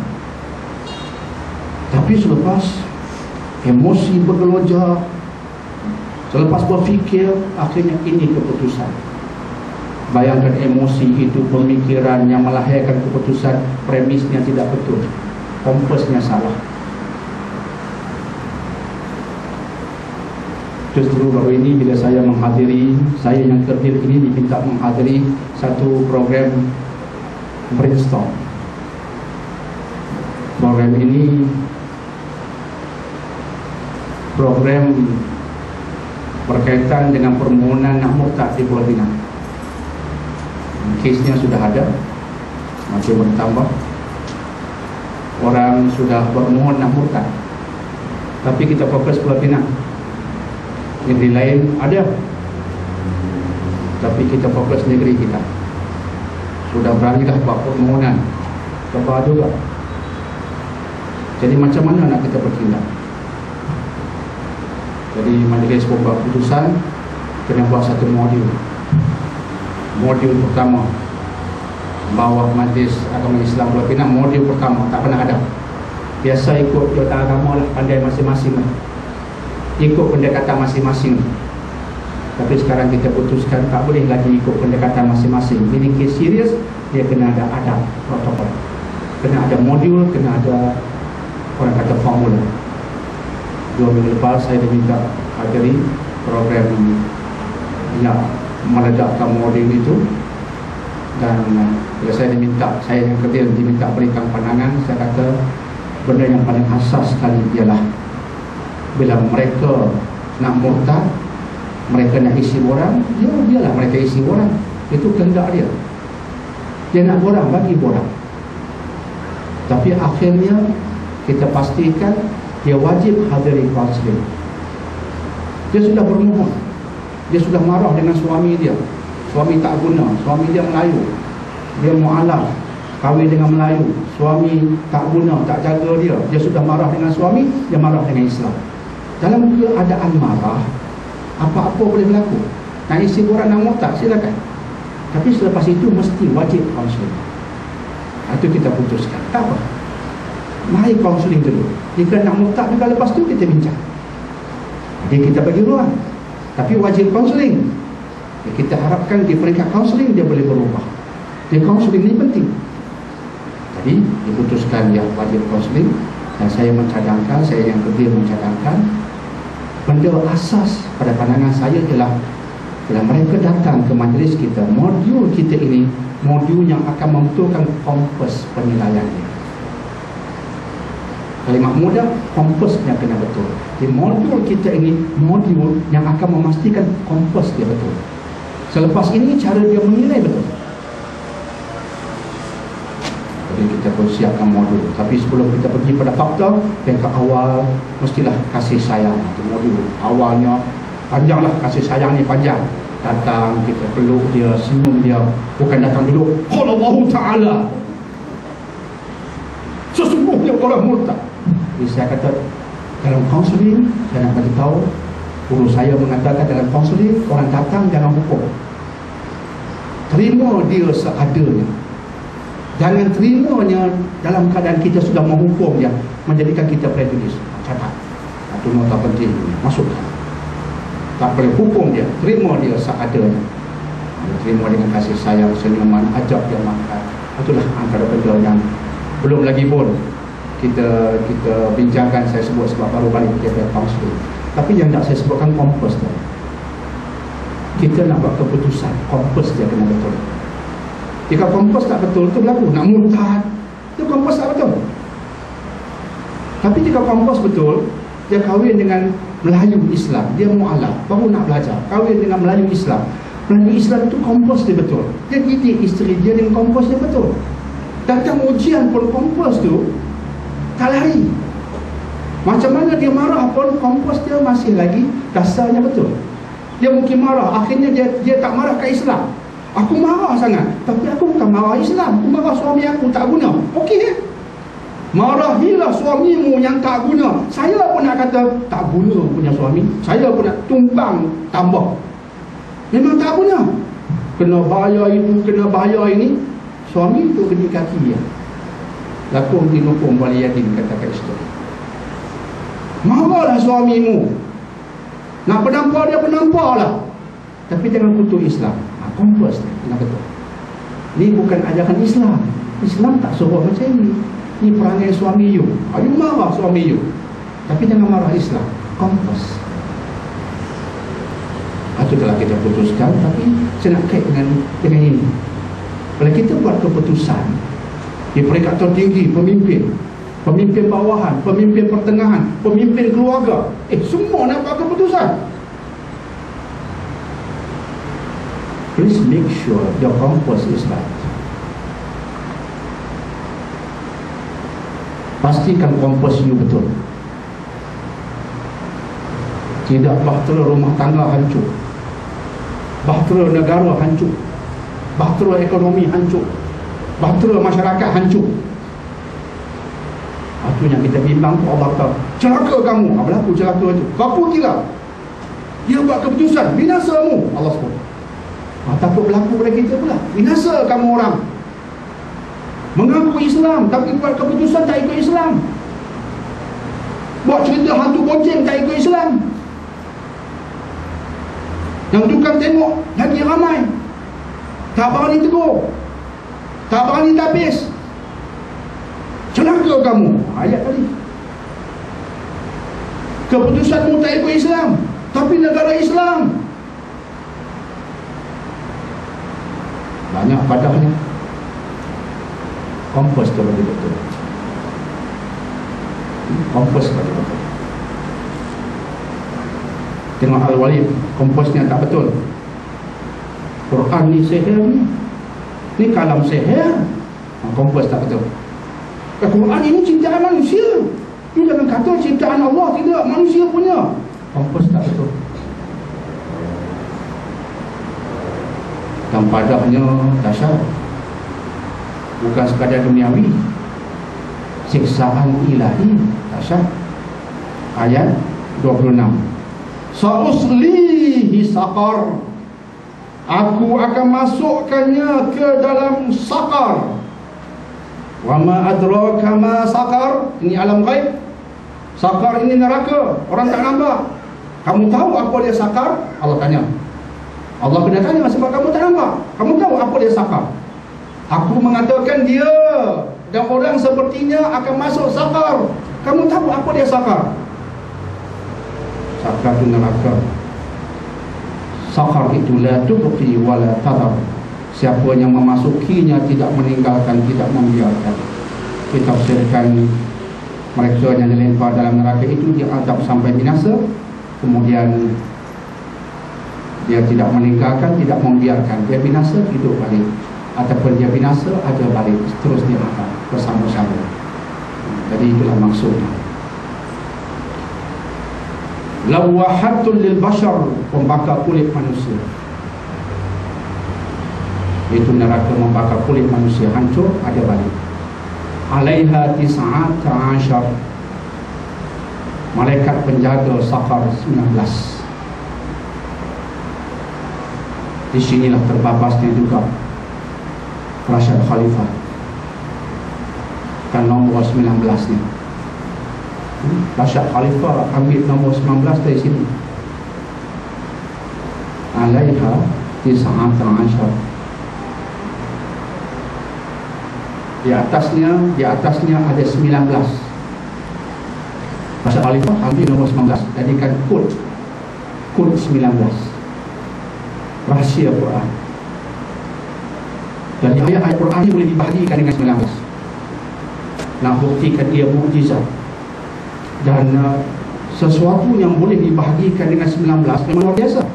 Tapi selepas emosi bergelojak, selepas berfikir, akhirnya ini keputusan. Bayangkan emosi itu, pemikiran yang melahirkan keputusan, premisnya tidak betul, kompasnya salah. Justru baru ini bila saya menghadiri, saya yang terpilih ini diminta menghadiri satu program brainstorm. Program ini program berkaitan dengan permohonan nak murtad di Pulau Pinang. Kesnya sudah ada, masih bertambah. Orang sudah bermohon nak murtad, tapi kita fokus Pulau Pinang. Negeri lain ada, tapi kita fokus negeri kita. Sudah berani dah buat permohonan, kebal juga. Jadi macam mana nak kita bertindak? Jadi majlis membuat keputusan, kena buat satu modul. Modul pertama, bawah Majlis Agama Islam Pulau Pinang, modul pertama tak pernah ada. Biasa ikut jawatan agama lah, pandai masing-masing lah, ikut pendekatan masing-masing. Tapi sekarang kita putuskan tak boleh lagi ikut pendekatan masing-masing. Ini kes serius, dia kena ada adab, protokol, kena ada modul, kena ada orang kata formula. 2 minggu lepas saya diminta hadiri program yang meledakkan modul itu. Dan bila saya diminta, saya yang kedua diminta berikan pandangan, saya kata benda yang paling asas sekali ialah bila mereka nak murtad, mereka nak isi orang, biarlah mereka isi orang, itu kehendak dia. Dia nak borang, bagi borang. Tapi akhirnya kita pastikan dia wajib hadiri kaunseling. Dia sudah bermohon, dia sudah marah dengan suami dia, suami tak guna, suami dia Melayu, dia mu'alaf, kahwin dengan Melayu, suami tak guna, tak jaga dia, dia sudah marah dengan suami, dia marah dengan Islam. Dalam keadaan marah, apa-apa boleh berlaku. Nak isi borang nak murtad, silakan. Tapi selepas itu mesti wajib kaunseling. Itu kita putuskan, tak apa, mari kaunseling dulu. Jika nak murtad juga, lepas tu kita bincang. Jadi kita bagi ruang, tapi wajib kaunseling. Kita harapkan di peringkat kaunseling dia boleh berubah. Jadi kaunseling ini penting. Jadi diputuskan yang wajib kaunseling. Dan saya mencadangkan, saya yang kedua mencadangkan, benda asas pada pandangan saya ialah bila mereka datang ke majlis kita, modul kita ini modul yang akan membetulkan kompas penilaiannya. Kalimat mudah, kompasnya kena betul. Di modul kita ini modul yang akan memastikan kompas dia betul. Selepas ini cara dia menilai betul. Jadi kita pun siapkan modul. Tapi sebelum kita pergi pada fakta, yang ke awal mestilah kasih sayang. Itu modul awalnya panjanglah, kasih sayang ni panjang. Datang, kita peluk dia, senyum dia. Bukan datang dulu, qala Allah Ta'ala, sesungguhnya orang murtad. Jadi saya kata, dalam kaunseling saya nak beritahu, guru saya mengatakan dalam kaunseling orang datang jangan hukum, terima dia seadanya. Jangan terimanya dalam keadaan kita sudah menghukum dia, menjadikan kita prejudis. Catat, itu nota penting, masukkan. Tak boleh hukum dia, terima dia seadanya. Terima dengan kasih sayang, senyuman, ajak dia makan. Itulah antara benda yang belum lagi pun kita bincangkan. Saya sebut sebab baru balik kita kaunseling. Tapi yang nak saya sebutkan kompas tu. Kita nak buat keputusan, kompas dia kena betul. Jika kompas tak betul, tu berlaku nak murtad, itu kompas tak betul. Tapi jika kompas betul, dia kahwin dengan Melayu Islam, dia mu'alaf, baru nak belajar, kahwin dengan Melayu Islam. Melayu Islam itu kompas dia betul. Dia didik isteri dia dengan kompas dia betul. Datang ujian pun kompas tu tak lari. Macam mana dia marah pun kompas dia masih lagi dasarnya betul. Dia mungkin marah, akhirnya dia tak marah ke Islam. Aku marah sangat, tapi aku bukan marah Islam, aku marah suami aku tak guna. Okey, marahilah suamimu yang tak guna. Saya pun nak kata tak guna punya suami, saya pun nak tumbang tambah. Memang tak guna, kena bayar itu, kena bayar ini. Suami itu kena kaki dia. Lakum dinukum waliyadin, kata kat isteri. Marahlah suamimu, nak penampar dia, penamparlah, tapi jangan kutuk Islam. Kompas kena betul. Ini bukan ajaran Islam. Islam tak suruh macam ini. Ini perangai suami you. You marah suami you, tapi jangan marah Islam. Kompas. Itu telah kita putuskan. Tapi saya nak kait dengan ini. Kalau kita buat keputusan di peringkat tertinggi, pemimpin bawahan, pemimpin pertengahan, pemimpin keluarga, semua nak buat keputusan. Please make sure your compass is right. Pastikan kompas you betul. Tidak bahtera rumah tangga hancur, bahtera negara hancur, bahtera ekonomi hancur, bahtera masyarakat hancur. Itu yang kita bimbang. Allah kata celaka kamu, berlaku celaka itu, kamu kira dia buat keputusan binasamu, Allah sebut. Takut berlaku pada kita pula, binasa kamu orang mengaku Islam tapi buat keputusan tak ikut Islam, buat cerita hantu bonceng tak ikut Islam. Yang tukang tengok lagi ramai, tak berani tegur, tak berani tapis. Celaka kamu, ayat tadi. Keputusanmu tak ikut Islam, tapi negara Islam. Banyak padahnya. Kompas tu bagi betul. Kompas bagi betul. Tengok Al-Walid, kompasnya tak betul. Quran ni sihir ni. Ni kalam sihir. Kompos tak betul. Al-Quran ini ciptaan manusia. You jangan kata ciptaan Allah, tidak, manusia punya. Kompos tak betul. Dan padanya dahsyat. Bukan sekadar duniawi, siksaan ilahi dahsyat. Ayat 26. Sa'uslihi saqar. Aku akan masukkannya ke dalam saqar. Wa ma adraka ma saqar. Ini alam ghaib. Saqar ini neraka, orang tak nampak. Kamu tahu apa dia saqar? Allah tanya. Allah kena tanya sebab kamu tak nampak. Kamu tahu apa dia saqar? Aku mengatakan dia dan orang sepertinya akan masuk saqar. Kamu tahu apa dia saqar? Saqar itu neraka. Saqar itu la tubqi wa la tadar. Siapa yang memasukinya tidak meninggalkan, tidak membiarkan. Kita tafsirkan mereka yang dilempar dalam neraka itu diazab sampai binasa, kemudian dia tidak meninggalkan, tidak membiarkan. Dia binasa, hidup balik. Ataupun dia binasa, ada balik. Terus dia akan bersama-sama. Jadi itulah maksudnya. Lawahatul lil bashar, membakar kulit manusia. Itu neraka membakar kulit manusia, hancur, ada balik. Alaiha tis'ata ashar. Malaikat penjaga saqar 19. Di sinilah terbabasnya juga Rashad Khalifah. Kan nombor 19 ni. Rashad Khalifah ambil nombor 19 dari sini. Alaiha tis'ata ashar. Di atasnya ada 19. Rashad Khalifah ambil nombor 19, jadikan kod 19. Rahsia Quran. Dan ayat-ayat Quran ini boleh dibahagikan dengan 19. Nak buktikan dia mukjizat. Dan sesuatu yang boleh dibahagikan dengan 19 memang luar biasa.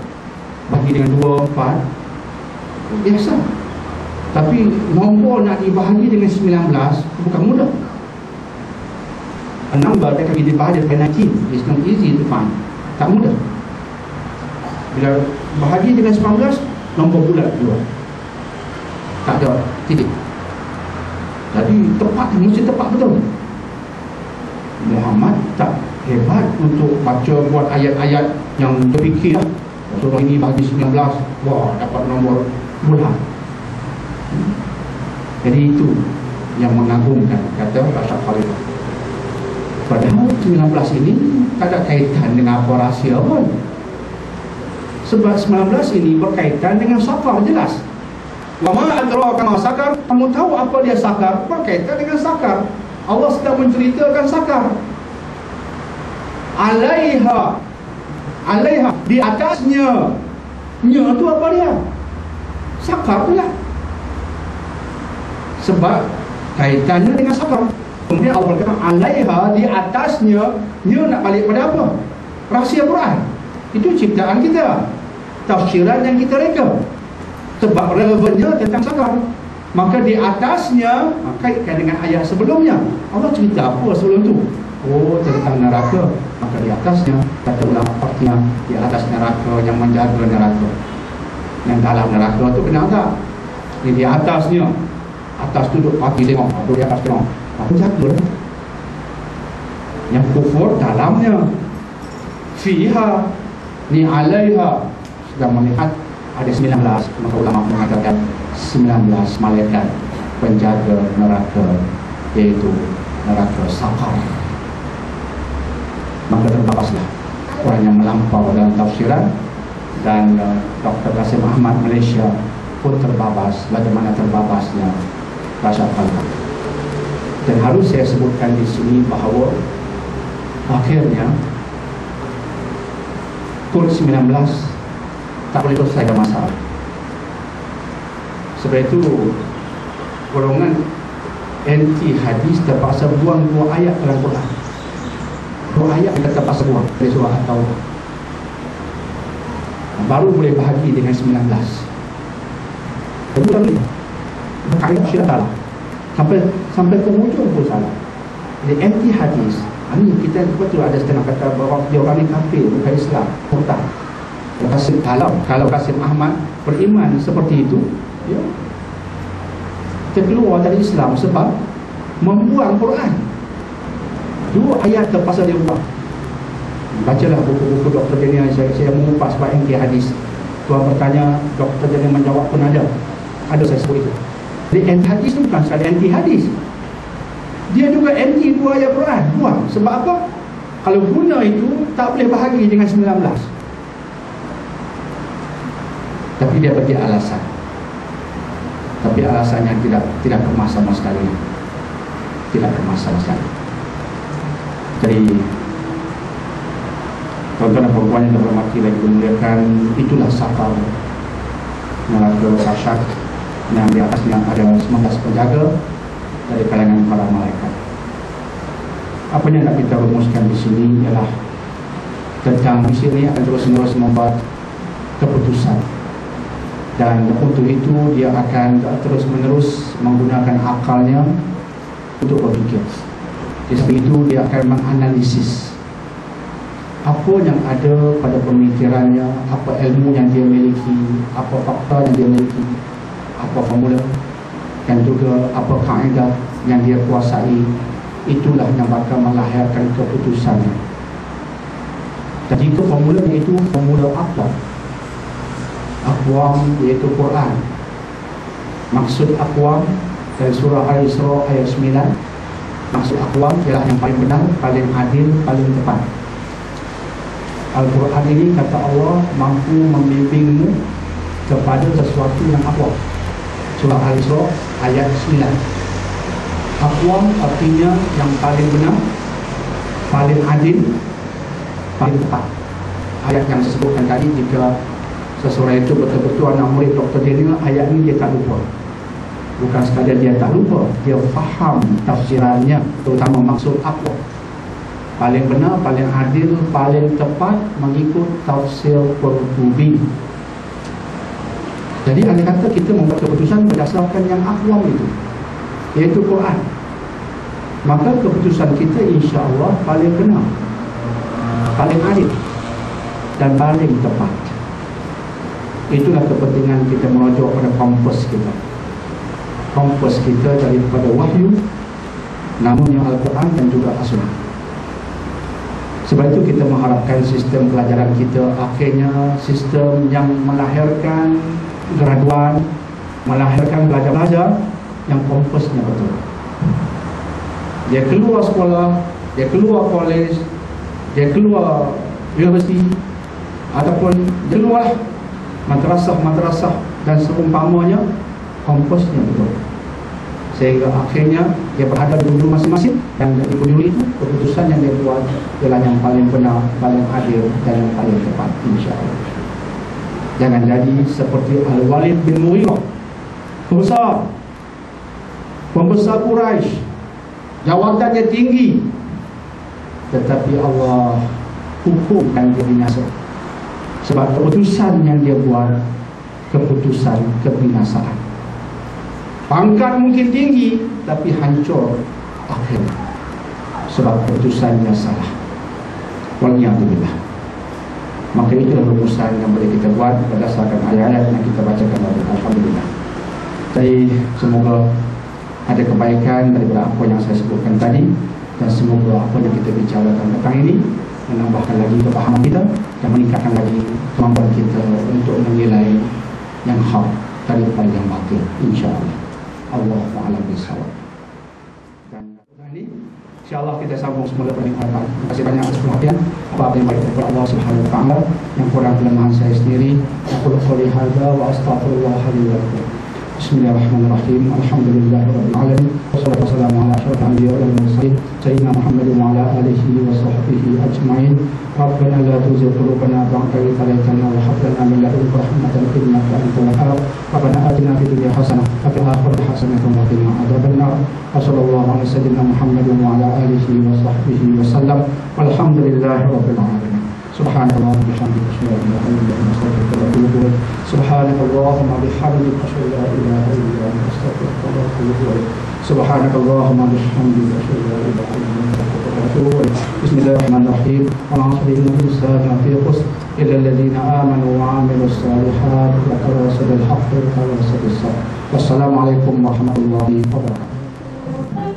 Bagi dengan 2, 4 biasa. Tapi nombor nak dibahagi dengan 19 bukan mudah. A number that can be divided by 19 is not easy to find. Tak mudah. Bila bahagi dengan 19, nombor bulat 2. Tak ada titik. Jadi tepat, mesti tepat betul. Muhammad tak hebat untuk baca buat ayat-ayat yang terfikir. Surah ini bagi 19, wah dapat nombor bulat. Jadi itu yang mengagumkan, kata Rashad Khalifah. Padahal 19 ini tak ada kaitan dengan apa rahsia pun. Sebab 19 ini berkaitan dengan saqar, jelas. Wa ma adraka ma saqar. Kamu tahu apa dia saqar? Berkaitan dengan saqar. Allah sedang menceritakan saqar. Alaiha, di atasnya. Nya tu apa dia? Saqar pula. Sebab kaitannya dengan saqar. Kemudian Allah berkata alaiha, di atasnya. Nya nak balik pada apa? Rahsia Quran. Itu ciptaan kita, tafsiran yang kita reka. Sebab relevannya tentang saqar. Maka di atasnya, kaitkan dengan ayat sebelumnya. Allah cerita apa sebelum tu? Oh, tentang neraka. Maka di atasnya, kata ulama fakihnya, di atas neraka, yang menjaga neraka. Yang dalam neraka tu kenal tak? Ini di atasnya. Atas duduk kaki tengok, duduk di atas tengok. Apa jaga? Yang kufur dalamnya. Fiha, ni alaiha, sedang melihat ada 19. Maka ulama mengatakan 19 malaikat penjaga neraka, iaitu neraka saqar. Maka terbabaslah orang yang melampau dalam tafsiran. Dan Dr. Qasim Ahmad Malaysia pun terbabas. Bagaimana terbabasnya Rashad Khalifah. Dan harus saya sebutkan di sini bahawa akhirnya kod 19 tak boleh selesai masalah. Sebab itu golongan anti hadis terpaksa buang 2 ayat dalam Quran. 2 ayat yang terpaksa buang dari surah At-Taubah. Baru boleh bahagi dengan 19. Kedua kali kaedah syiah salah. Sampai ke hujung pun salah. Jadi anti hadis. Ini kita betul ada setengah kata bahawa dia orang ni kafir, bukan Islam, murtad. Kalau Qasim Ahmad beriman seperti itu, ya, kita keluar dari Islam sebab membuang Quran. 2 ayat terpaksa dia buang. Bacalah buku-buku Dr. Daniel, saya mengupas sebab anti hadis. Tuan bertanya, Dr. Daniel menjawab pun ada saya sebut itu. Jadi anti hadis itu bukan sekali anti hadis, dia juga anti 2 ayat Quran. Buang. Sebab apa? Kalau guna itu tak boleh bahagi dengan 19. Tapi dia bagi alasan. Tapi alasannya tidak kemas sama sekali. Tidak kemas sama sekali. Jadi tuan-tuan dan puan-puan yang terhormati lagi dimuliakan, itulah safar neraka dahsyat yang di atasnya ada 19 penjaga dari kalangan para malaikat. Apa yang nak kita rumuskan di sini ialah tentang misi ini akan terus-menerus membuat keputusan, dan untuk itu dia akan terus-menerus menggunakan akalnya untuk berfikir. Di samping itu dia akan menganalisis apa yang ada pada pemikirannya, apa ilmu yang dia miliki, apa fakta yang dia miliki, apa formula, dan juga apa kaedah yang dia kuasai. Itulah yang bakal melahirkan keputusannya. Jadi itu formulanya itu formula apa? Aqwam, iaitu Quran. Maksud aqwam dari surah Al-Isra ayat 9. Maksud aqwam ialah yang paling benar, paling adil, paling tepat. Al-Quran ini kata Allah mampu membimbingmu kepada sesuatu yang aqwam. Surah Al-Isra ayat 9. Aqwam artinya yang paling benar, paling adil, paling tepat. Ayat yang saya sebutkan tadi, jika seseorang itu betul-betul anak murid Dr. Daniel, ayat ini dia tak lupa. Bukan sekadar dia tak lupa, dia faham tafsirannya, terutama maksud aqwam. Paling benar, paling adil, paling tepat mengikut tafsir Qurtubi. Jadi andai kata kita membuat keputusan berdasarkan yang aqwam itu, iaitu Quran, maka keputusan kita insya-Allah paling benar, paling adil, dan paling tepat. Itulah kepentingan kita merujuk pada kompas kita. Kompas kita daripada wahyu, namanya Al-Quran dan juga As-Sunnah. Sebab itu kita mengharapkan sistem pelajaran kita akhirnya sistem yang melahirkan graduan, melahirkan pelajar-pelajar yang kompasnya betul. Dia keluar sekolah, dia keluar kolej, dia keluar universiti, ataupun dia keluar madrasah-madrasah dan seumpamanya, kompasnya betul. Sehingga akhirnya dia berada di ujung masing-masing, dan dari ujung itu keputusan yang dia buat ialah yang paling benar, paling adil, dan yang paling tepat, insya-Allah. Jangan jadi seperti Al-Walid bin Mughirah, pembesar Quraisy, jawatannya tinggi, tetapi Allah hukumkan dia binasa. Sebab keputusan yang dia buat keputusan kebinasaan. Pangkat mungkin tinggi, tapi hancur akhirnya sebab keputusannya salah. Waliyadzubillah. Maka itulah rumusan yang boleh kita buat berdasarkan ayat-ayat yang kita bacakan tadi. Alhamdulillah. Jadi semoga ada kebaikan daripada apa yang saya sebutkan tadi, dan semoga apa yang kita bicarakan petang ini menambahkan lagi kepahaman kita dan meningkatkan lagi kemampuan kita untuk menilai yang hak daripada yang batil, insya-Allah. Allahu a'lam bishawab. Dan ini insya-Allah kita sambung semula peringatan. Terima kasih banyak atas perhatian. Apa yang baik daripada Allah Subhanahu wa taala, yang kurang kelemahan saya sendiri. Aku qouli hadza wa astaghfirullah li wa lakum. Bismillahirrahmanirrahim. Alhamdulillahirabbil alamin. Wassalatu wassalamu ala asyrofil anbiya'i wal mursalin sayyidina Muhammadin wa ala alihi wa sahbihi ajma'in. Rabbana la tuzigh qulubana ba'da idh hadaytana wa hab lana min ladunka rahmatan innaka antal wahhab. Rabbana atina fid dunya hasanah wa fil akhirati hasanah wa qina adzabannar. Wassallallahu ala sayyidina Muhammadin wa ala alihi wa sahbihi wasallam. Walhamdulillahirabbil alamin. Subhanallah bihamdihi asyhadu an la ilaha illa anta astaghfiruka wa atubu ilaik. Subhanallahumma bihamdihi asyhadu an la ilaha illa anta astaghfiruka wa atubu ilaik. Subhanallahumma bihamdihi asyhadu an la ilaha illa anta astaghfiruka wa atubu ilaik. Bismillahirrahmanirrahim. Wal 'asri innal insana lafi khusr illa alladhina amanu wa 'amilus shalihat wa tawasaw bil haqqi wa tawasaw bis sabr. Wassalamualaikum warahmatullahi wabarakatuh.